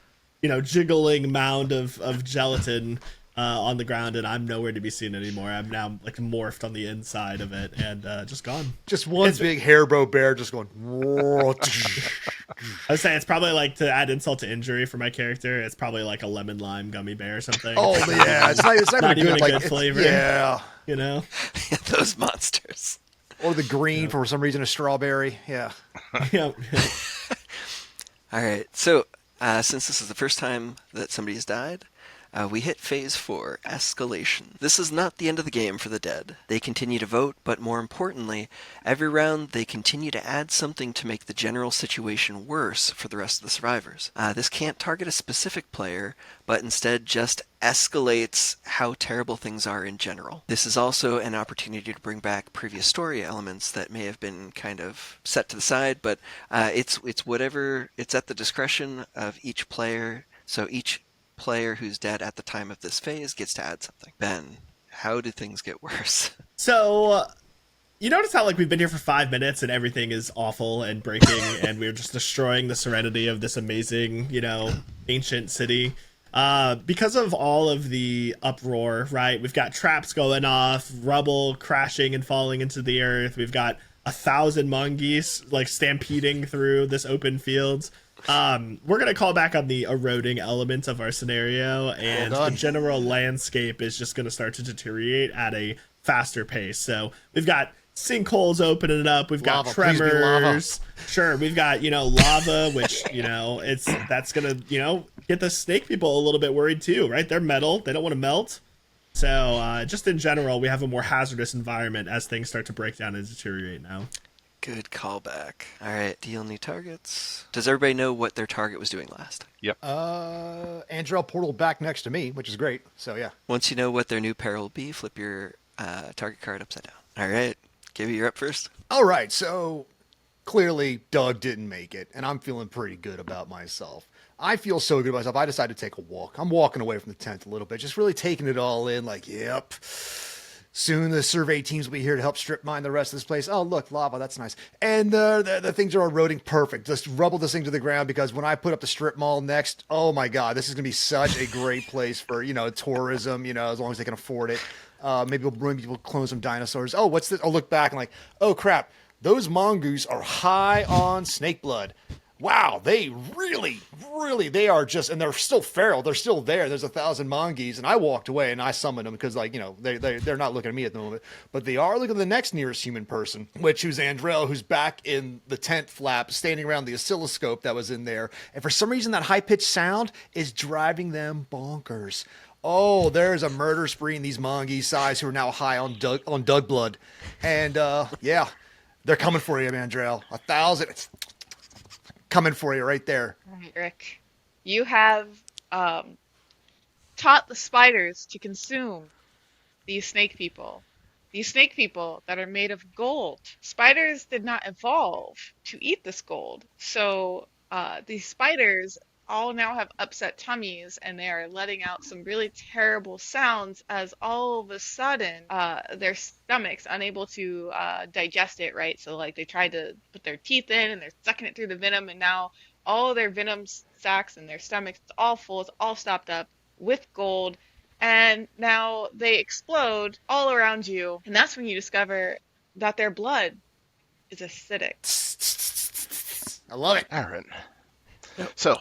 jiggling mound of gelatin on the ground, and I'm nowhere to be seen anymore. I'm now like morphed on the inside of it and just gone. Just one big hairbro bear just going. I would say it's probably like, to add insult to injury for my character, it's probably like a lemon lime gummy bear or something. Oh yeah, it's not even even a a good flavor. Yeah. Those monsters. Or the green for some reason a strawberry. Yeah. Yeah. All right, so since this is the first time that somebody has died, we hit Phase 4, Escalation. This is not the end of the game for the dead. They continue to vote, but more importantly, every round they continue to add something to make the general situation worse for the rest of the survivors. This can't target a specific player, but instead just escalates how terrible things are in general. This is also an opportunity to bring back previous story elements that may have been kind of set to the side, but it's whatever, it's at the discretion of each player, so each player who's dead at the time of this phase gets to add something. Ben, how do things get worse? So, you notice how like we've been here for 5 minutes and everything is awful and breaking and we're just destroying the serenity of this amazing, ancient city. Because of all of the uproar, right? We've got traps going off, rubble crashing and falling into the earth. We've got 1,000 mongoose like stampeding through this open fields. We're gonna call back on the eroding elements of our scenario, and the general landscape is just gonna start to deteriorate at a faster pace. So we've got sinkholes opening up, we've got tremors. Sure, we've got lava, which that's gonna get the snake people a little bit worried too, right? They're metal, they don't want to melt. So just in general, we have a more hazardous environment as things start to break down and deteriorate now. Good callback. All right, deal new targets. Does everybody know what their target was doing last? Yep. Andrell portal back next to me, which is great. So yeah. Once you know what their new peril will be, flip your target card upside down. All right, Gibby, you're up first. All right, so clearly Doug didn't make it, and I'm feeling pretty good about myself. I feel so good about myself. I decided to take a walk. I'm walking away from the tent a little bit, just really taking it all in. Like, yep. Soon the survey teams will be here to help strip mine the rest of this place. Oh, look, lava. That's nice. And the things are eroding perfect. Just rubble this thing to the ground because when I put up the strip mall next, oh my God, this is going to be such a great place for, tourism, as long as they can afford it. Maybe we'll clone some dinosaurs. Oh, what's this? I'll look back and like, oh crap. Those mongoose are high on snake blood. Wow, they really, they are just, and they're still feral. They're still there. There's 1,000 mongoose, and I walked away and I summoned them because, they're not looking at me at the moment, but they are looking at the next nearest human person, who's Andrell, who's back in the tent flap, standing around the oscilloscope that was in there, and for some reason that high pitched sound is driving them bonkers. Oh, there's a murder spree in these mongoose size who are now high on Doug blood, and yeah, they're coming for you, Andrell. 1,000. Coming for you right there. All right, Rick. You have taught the spiders to consume these snake people. These snake people that are made of gold. Spiders did not evolve to eat this gold. So these spiders all now have upset tummies and they are letting out some really terrible sounds as all of a sudden their stomachs unable to digest it, right? So like they tried to put their teeth in and they're sucking it through the venom, and now all their venom sacs and their stomachs, it's all full, it's all stopped up with gold, and now they explode all around you, and that's when you discover that their blood is acidic. I love it. Aaron. So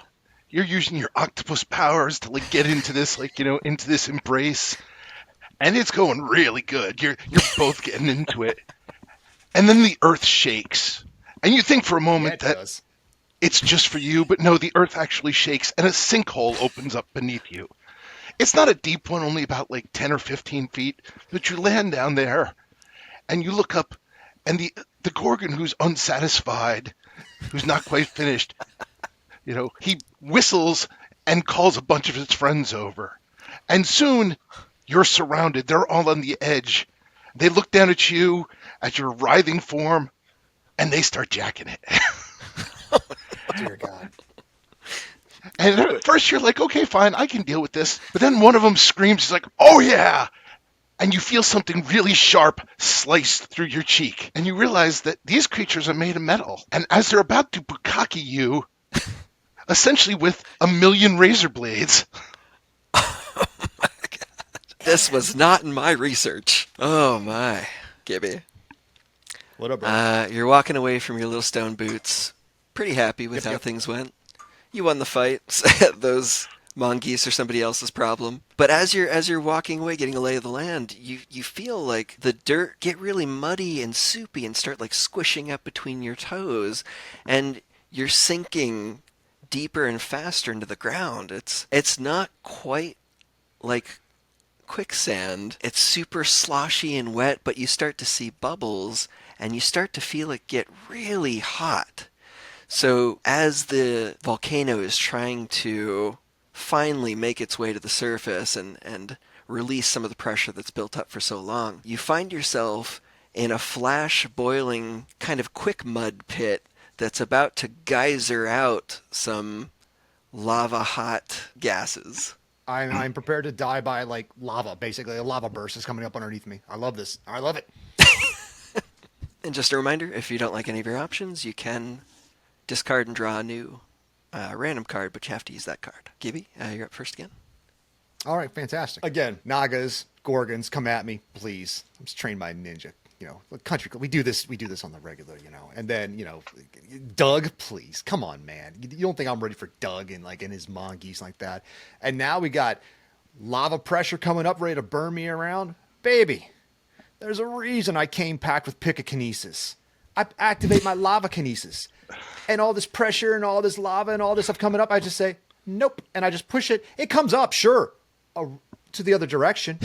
you're using your octopus powers to get into this, into this embrace, and it's going really good. You're both getting into it, and then the earth shakes, and you think for a moment that it's just for you, but no, the earth actually shakes, and a sinkhole opens up beneath you. It's not a deep one, only about 10 or 15 feet, but you land down there, and you look up, and the Gorgon who's unsatisfied, who's not quite finished, he whistles and calls a bunch of his friends over. And soon, you're surrounded. They're all on the edge. They look down at you, at your writhing form, and they start jacking it. Dear God. And at first you're like, okay, fine, I can deal with this. But then one of them screams, he's like, oh yeah! And you feel something really sharp sliced through your cheek. And you realize that these creatures are made of metal. And as they're about to bukkake you, essentially with a million razor blades. This was not in my research. Oh my, Gibby. What up, bro? You're walking away from your little stone boots, pretty happy with how Yep. things went. You won the fight. Those mongoose are somebody else's problem. But as you're walking away, getting a lay of the land, you feel like the dirt get really muddy and soupy and start like squishing up between your toes, and you're sinking deeper and faster into the ground. It's not quite like quicksand. It's super sloshy and wet, but you start to see bubbles and you start to feel it get really hot. So as the volcano is trying to finally make its way to the surface and release some of the pressure that's built up for so long, you find yourself in a flash boiling kind of quick mud pit that's about to geyser out some lava hot gases. I'm prepared to die by like lava. Basically, a lava burst is coming up underneath me. I love this. I love it. And just a reminder, if you don't like any of your options, you can discard and draw a new random card, but you have to use that card. Gibby, you're up first again. All right, fantastic. Again, Nagas, Gorgons, come at me, please. I'm just trained by ninja. You know, country. We do this on the regular. You know, and then Doug, please, come on, man. You don't think I'm ready for Doug and like in his mongoose like that? And now we got lava pressure coming up, ready to burn me around, baby. There's a reason I came packed with picokinesis. I activate my lava kinesis, and all this pressure and all this lava and all this stuff coming up. I just say nope, and I just push it. It comes up, sure, to the other direction,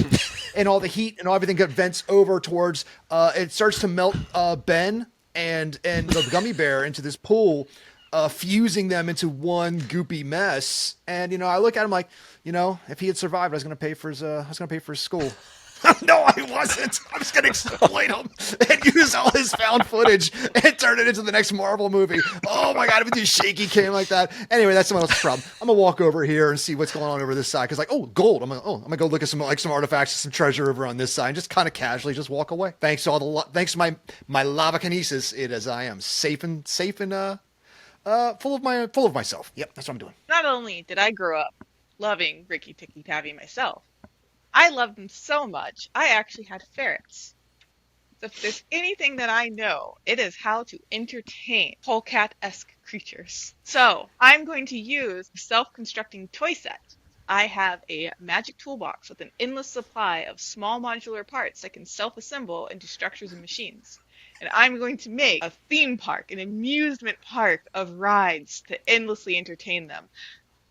and all the heat and everything vents over towards. It starts to melt Ben and the gummy bear into this pool, fusing them into one goopy mess. And I look at him like, if he had survived, I was going to pay for his school. No, I wasn't. I was going to exploit him and use all his found footage and turn it into the next Marvel movie. Oh my God, if it do shaky cam like that. Anyway, that's someone else's problem. I'm going to walk over here and see what's going on over this side. Cause gold. I'm going to go look at some artifacts, some treasure over on this side, and just kind of casually just walk away. Thanks to thanks to my lava kinesis, as I am safe and full of myself. Yep. That's what I'm doing. Not only did I grow up loving Ricky Tikki Tavi myself, I loved them so much, I actually had ferrets. So if there's anything that I know, it is how to entertain polecat-esque creatures. So I'm going to use a self-constructing toy set. I have a magic toolbox with an endless supply of small modular parts that can self-assemble into structures and machines. And I'm going to make a theme park, an amusement park of rides to endlessly entertain them.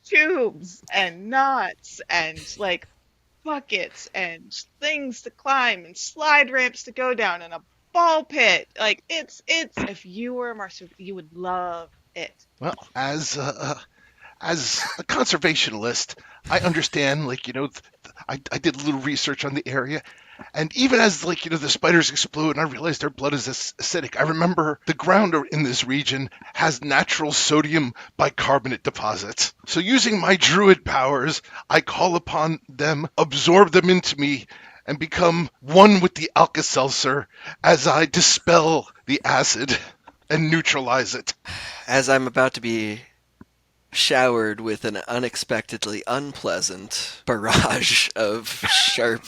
Tubes and knots and buckets and things to climb and slide ramps to go down and a ball pit. It's if you were a Marsupial, you would love it. Well, as a conservationist, I understand. I did a little research on the area, and even as the spiders explode, and I realized their blood is acidic. I remember the ground in this region has natural sodium bicarbonate deposits. So using my druid powers, I call upon them, absorb them into me, and become one with the Alka-Seltzer as I dispel the acid and neutralize it. As I'm about to be showered with an unexpectedly unpleasant barrage of sharp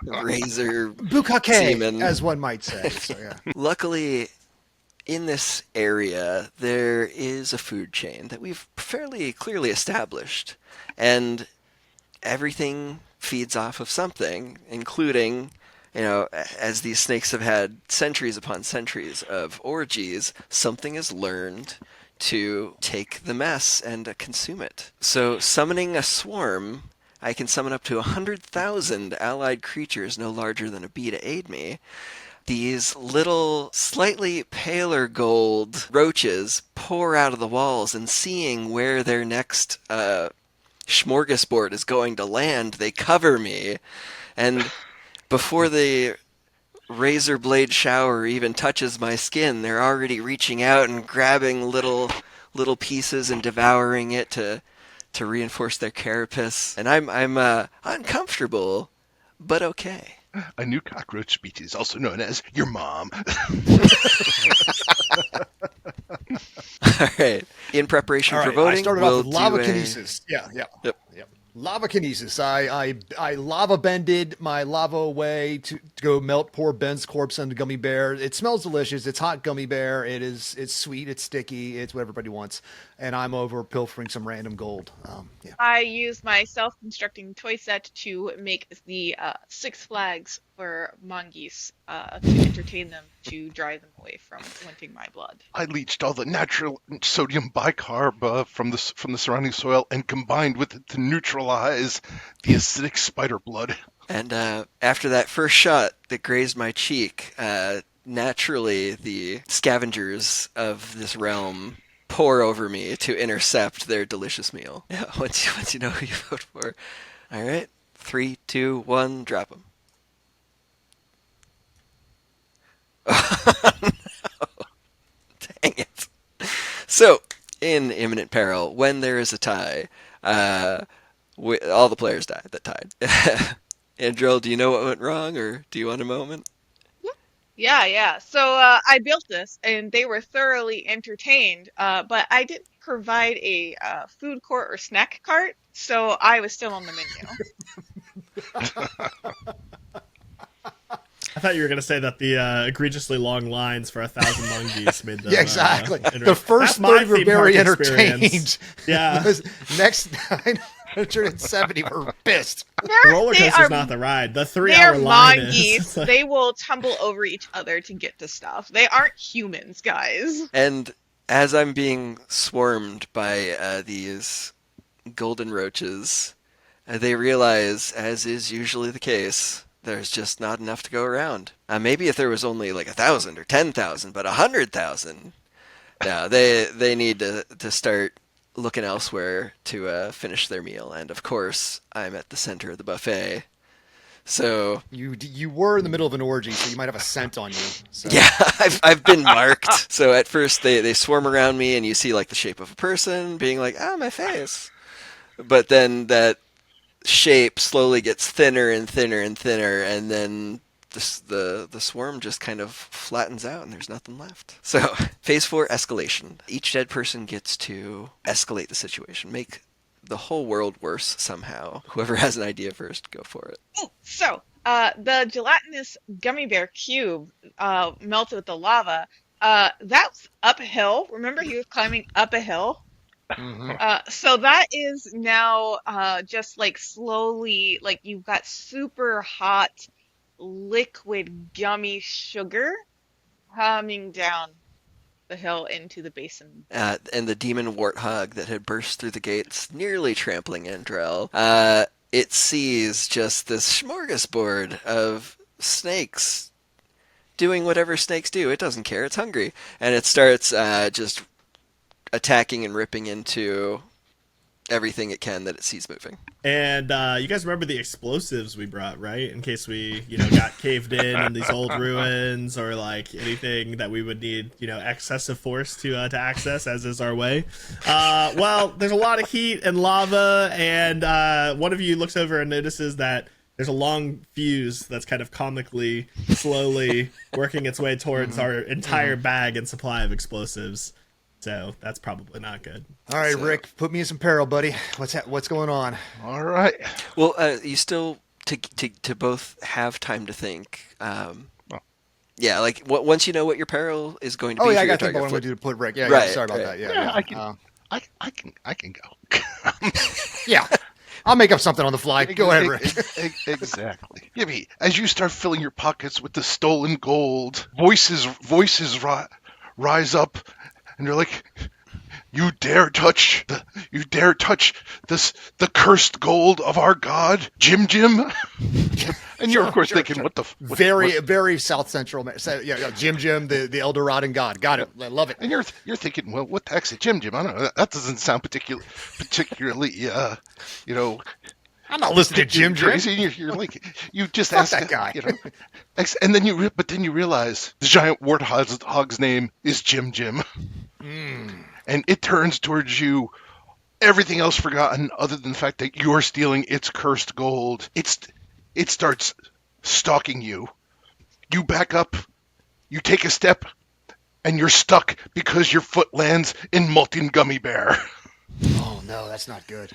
razor Bukake, semen. as one might say. So yeah. Luckily, in this area, there is a food chain that we've fairly clearly established, and everything feeds off of something, including, as these snakes have had centuries upon centuries of orgies, something is learned to take the mess and consume it. So summoning a swarm, I can summon up to 100,000 allied creatures no larger than a bee to aid me. These little, slightly paler gold roaches pour out of the walls, and seeing where their next smorgasbord is going to land, they cover me. And before the razor blade shower even touches my skin, they're already reaching out and grabbing little pieces and devouring it to reinforce their carapace. And I'm uncomfortable, but okay. A new cockroach species, also known as your mom. All right. In preparation All for right, voting, I started we'll off with lava do kinesis. Yeah. Yep. Yep. Lava kinesis. I lava bended my lava away to go melt poor Ben's corpse on the gummy bear. It smells delicious. It's hot gummy bear. It's sweet. It's sticky. It's what everybody wants. And I'm over pilfering some random gold. Yeah. I used my self-constructing toy set to make the Six Flags for mongoose to entertain them, to drive them away from wanting my blood. I leached all the natural sodium bicarb from the surrounding soil and combined with it to neutralize the acidic spider blood. And after that first shot that grazed my cheek, naturally the scavengers of this realm pour over me to intercept their delicious meal. Yeah, once you know who you vote for. All right, 3, 2, 1, drop them. Oh, no. Dang it. So, in Imminent Peril, when there is a tie, all the players die that tied. Andrell, do you know what went wrong, or do you want a moment? Yeah. So I built this, and they were thoroughly entertained. But I didn't provide a food court or snack cart, so I was still on the menu. I thought you were going to say that the egregiously long lines for 1,000 monkeys made them. Yeah, exactly. The That's first my 30 were theme very park entertained. experience. Yeah. The next 970 were pissed. Roller They coaster's are- not the ride. The They're 3-hour line mongoose. is. They will tumble over each other to get to stuff. They aren't humans, guys. And as I'm being swarmed by these golden roaches, they realize, as is usually the case, there's just not enough to go around. Maybe if there was only like 1,000 or 10,000, but 100,000, no, they need to start looking elsewhere to finish their meal. And of course, I'm at the center of the buffet. So You were in the middle of an orgy, so you might have a scent on you. So. yeah, I've been marked. So at first they swarm around me, and you see like the shape of a person being like, "Ah, my face," but then that shape slowly gets thinner and thinner and thinner, and then the swarm just kind of flattens out, and there's nothing left. So phase 4, escalation. Each dead person gets to escalate the situation, make the whole world worse somehow. Whoever has an idea first, go for it. So, the gelatinous gummy bear cube melted with the lava. That's uphill. Remember, he was climbing up a hill. So that is now just like slowly, like you've got super hot liquid gummy sugar coming down the hill into the basin. And the demon warthog that had burst through the gates, nearly trampling Andrell, it sees just this smorgasbord of snakes doing whatever snakes do. It doesn't care. It's hungry. And it starts just attacking and ripping into everything it can that it sees moving. And you guys remember the explosives we brought, right? In case we, got caved in these old ruins, or like anything that we would need, excessive force to access, as is our way. Well, there's a lot of heat and lava, and one of you looks over and notices that there's a long fuse that's kind of comically, slowly working its way towards our entire bag and supply of explosives. So that's probably not good. All right, So- Rick, put me in some peril, buddy. What's going on? All right. Well, you still to both have time to think. Yeah, like once you know what your peril is going to be. Oh yeah, for I your got to think target about what I'm flip- going to do to put Rick. Yeah, Right, sorry about right. that. Yeah, I can go. yeah. I'll make up something on the fly. Go ahead, Rick. Exactly. Gibby, as you start filling your pockets with the stolen gold, voices rise up, and they're like, "You dare touch the cursed gold of our god, Jim?" And you're of course thinking, "What the?" Very South Central. Yeah, Jim, the El Dorado god. Got it. I love it. And you're thinking, well, what the heck's a Jim? I don't know. That doesn't sound particularly, I'm not listening to Jim. crazy. You're like, you just Fuck ask that guy. And then you realize the giant warthog's name is Jim. And it turns towards you, everything else forgotten other than the fact that you're stealing its cursed gold. It starts stalking you. You back up, you take a step, and you're stuck because your foot lands in molten gummy bear. Oh no, that's not good.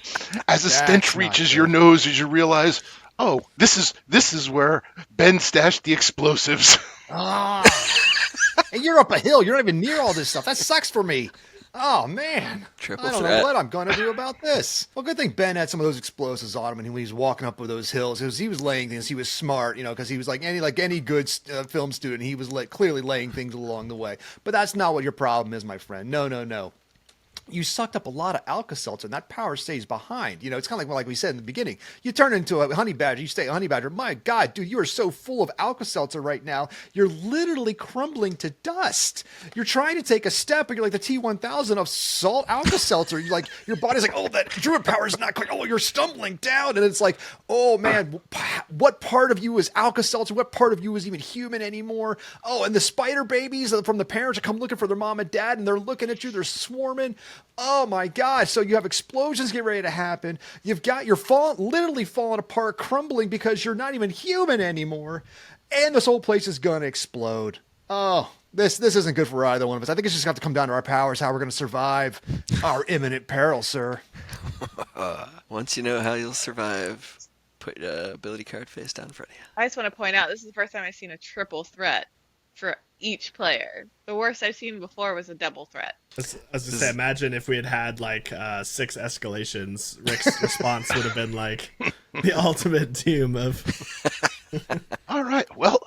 As a That's stench not reaches good. your nose, as you realize, oh, this is where Ben stashed the explosives. Ah, and you're up a hill. You're not even near all this stuff. That sucks for me. Oh man, Triple I don't know threat. what I'm gonna do about this. Well, good thing Ben had some of those explosives on him, and when he was walking up those hills, he was laying things. He was smart, because he was like any good film student. He was clearly laying things along the way. But that's not what your problem is, my friend. No, no, no. You sucked up a lot of Alka-Seltzer, and that power stays behind. It's kind of like we said in the beginning. You turn into a honey badger, you stay a honey badger. My God, dude, you are so full of Alka-Seltzer right now. You're literally crumbling to dust. You're trying to take a step, but you're like the T-1000 of salt Alka-Seltzer. You're like, your body's like, oh, that druid power is not quite. Oh, you're stumbling down, and it's like, oh man, what part of you is Alka-Seltzer? What part of you is even human anymore? Oh, and the spider babies from the parents are come looking for their mom and dad, and they're looking at you. They're swarming. Oh my God. So you have explosions get ready to happen. You're literally falling apart, crumbling because you're not even human anymore. And this whole place is going to explode. Oh, this isn't good for either one of us. I think it's just going to have to come down to our powers, how we're going to survive our imminent peril, sir. Once you know how you'll survive, put a ability card face down in front of you. I just want to point out this is the first time I've seen a triple threat for each player. The worst I've seen before was a double threat. I was going to say, imagine if we had like 6 escalations. Rick's response would have been like the ultimate doom of. All right, well,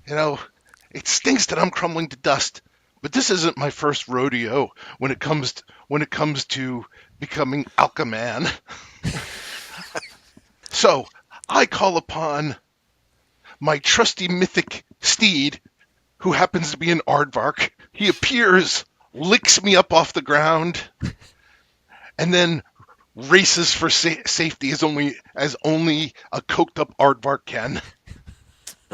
it stinks that I'm crumbling to dust, but this isn't my first rodeo when it comes to becoming Alkaman. So I call upon my trusty mythic steed, who happens to be an aardvark. He appears, licks me up off the ground, and then races for safety as only a coked up aardvark can.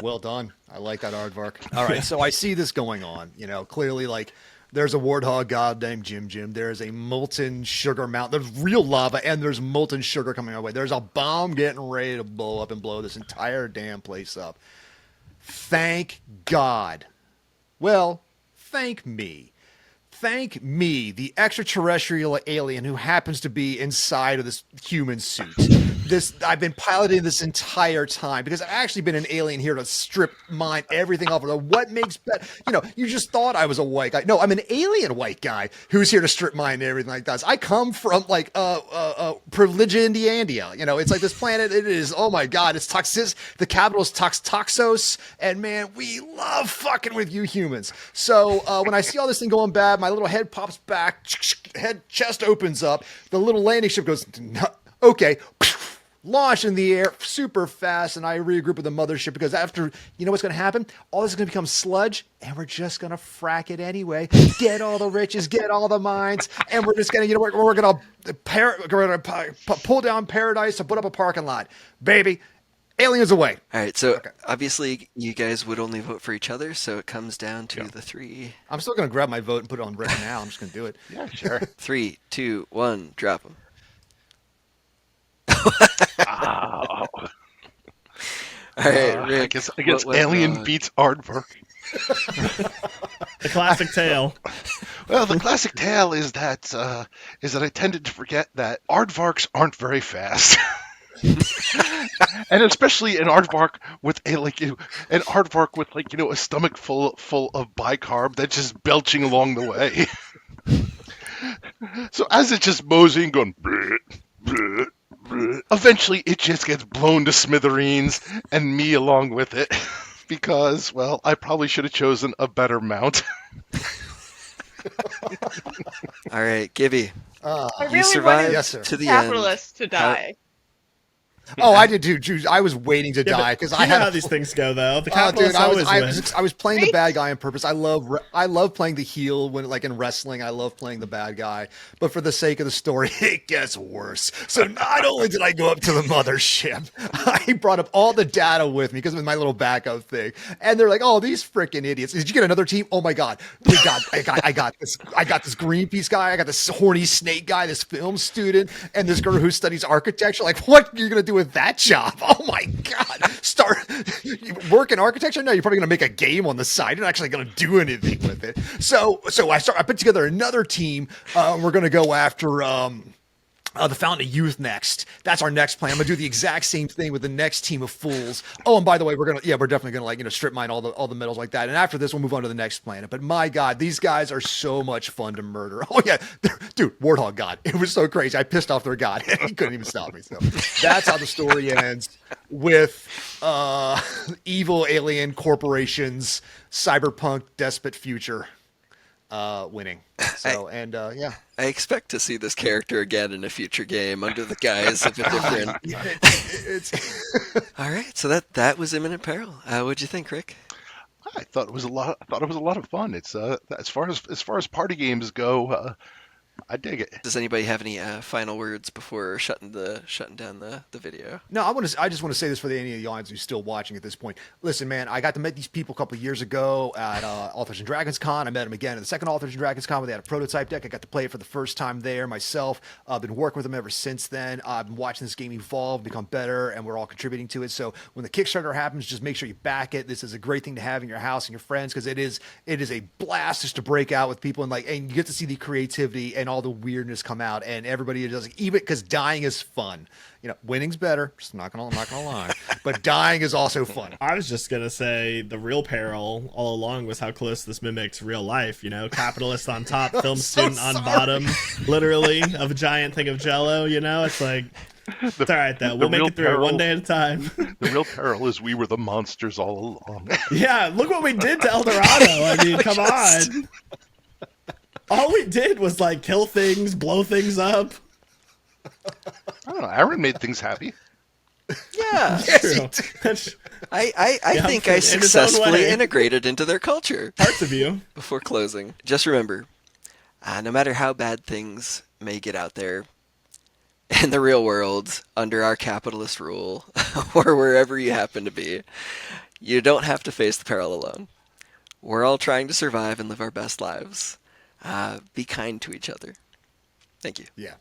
Well done. I like that aardvark. All right, so I see this going on. Clearly, like, there's a warthog god named Jim. There's a molten sugar mountain. There's real lava, and there's molten sugar coming our way. There's a bomb getting ready to blow up and blow this entire damn place up. Thank God. Well, thank me. Thank me, the extraterrestrial alien who happens to be inside of this human suit. I've been piloting this entire time because I've actually been an alien here to strip mine everything off of it. What makes better? You just thought I was a white guy. No, I'm an alien white guy who's here to strip mine everything like that. I come from like privilege Indiana. It's like this planet. It is. Oh my God, it's toxic. The capital is Toxos, and man, we love fucking with you humans. So when I see all this thing going bad, my little head pops back, chest opens up, the little landing ship goes, okay, launch in the air super fast, and I regroup with the mothership because after, what's going to happen? All this is going to become sludge, and we're just going to frack it anyway. Get all the riches, get all the mines, and we're just going to, we're going to pull down paradise to put up a parking lot. Baby, aliens away. All right, so Okay. obviously you guys would only vote for each other, so it comes down to the 3. I'm still going to grab my vote and put it on Rick now. I'm just going to do it. Yeah, sure. 3, 2, 1, drop them. Wow. All right, Rick. I guess what went Alien wrong? beats Aardvark. The classic tale. Well, the classic tale is that I tended to forget that aardvarks aren't very fast. And especially an aardvark with a stomach full of bicarb that's just belching along the way. So as it's just moseying, going, bleh, bleh, bleh, eventually it just gets blown to smithereens, and me along with it, because, well, I probably should have chosen a better mount. All right, Gibby, I you really survived wanted Yes, sir. to the end. capitalists to die. Oh, I did too. Juice. I was waiting to die because I You know had how these things go, though. The Oh, capitalists dude, always win. I was playing the Right? bad guy on purpose. I love playing the heel when, like in wrestling, I love playing the bad guy. But for the sake of the story, it gets worse. So not only did I go up to the mothership, I brought up all the data with me because of my little backup thing. And they're like, "Oh, these freaking idiots! Did you get another team? Oh my god, I got this Greenpeace guy, I got this horny snake guy, this film student, and this girl who studies architecture. Like, what are you gonna do with with that job? Oh my god! Start you work in architecture? No, you're probably going to make a game on the side. You're not actually going to do anything with it. So I put together another team. We're going to go after. The Fountain of Youth next. That's our next plan. I'm gonna do the exact same thing with the next team of fools. Oh, and by the way, we're definitely gonna strip mine all the metals like that. And after this, we'll move on to the next planet. But my God, these guys are so much fun to murder. Oh yeah, dude, Warthog God, it was so crazy. I pissed off their god. He couldn't even stop me. So that's how the story ends with evil alien corporations, cyberpunk despot future winning. So yeah. I expect to see this character again in a future game under the guise of a different. All right, so that was Imminent Peril. What'd you think, Rick? I thought it was a lot. I thought it was a lot of fun. It's as far as party games go, I dig it. Does anybody have any final words before shutting down the video? No, I just want to say this for any of the audience who's still watching at this point. Listen, man, I got to meet these people a couple of years ago at Authors and Dragons Con. I met them again at the second Authors and Dragons Con where they had a prototype deck. I got to play it for the first time there myself. I've been working with them ever since then. I've been watching this game evolve, become better, and we're all contributing to it. So when the Kickstarter happens, just make sure you back it. This is a great thing to have in your house and your friends because it is a blast just to break out with people and you get to see the creativity and all the weirdness come out, and everybody does even because dying is fun. Winning's better. Just not gonna lie, but dying is also fun. I was just gonna say the real peril all along was how close this mimics real life. Capitalist on top, film student on bottom, literally of a giant thing of Jello. It's like it's all right though. We'll make it through it one day at a time. The real peril is we were the monsters all along. Yeah, look what we did to El Dorado. I mean, come on. All we did was kill things, blow things up. I don't know. Aaron made things happy. Yeah. True. I think I successfully integrated into their culture. Parts of you. Before closing, just remember, no matter how bad things may get out there in the real world, under our capitalist rule, or wherever you happen to be, you don't have to face the peril alone. We're all trying to survive and live our best lives. Be kind to each other. Thank you. Yeah.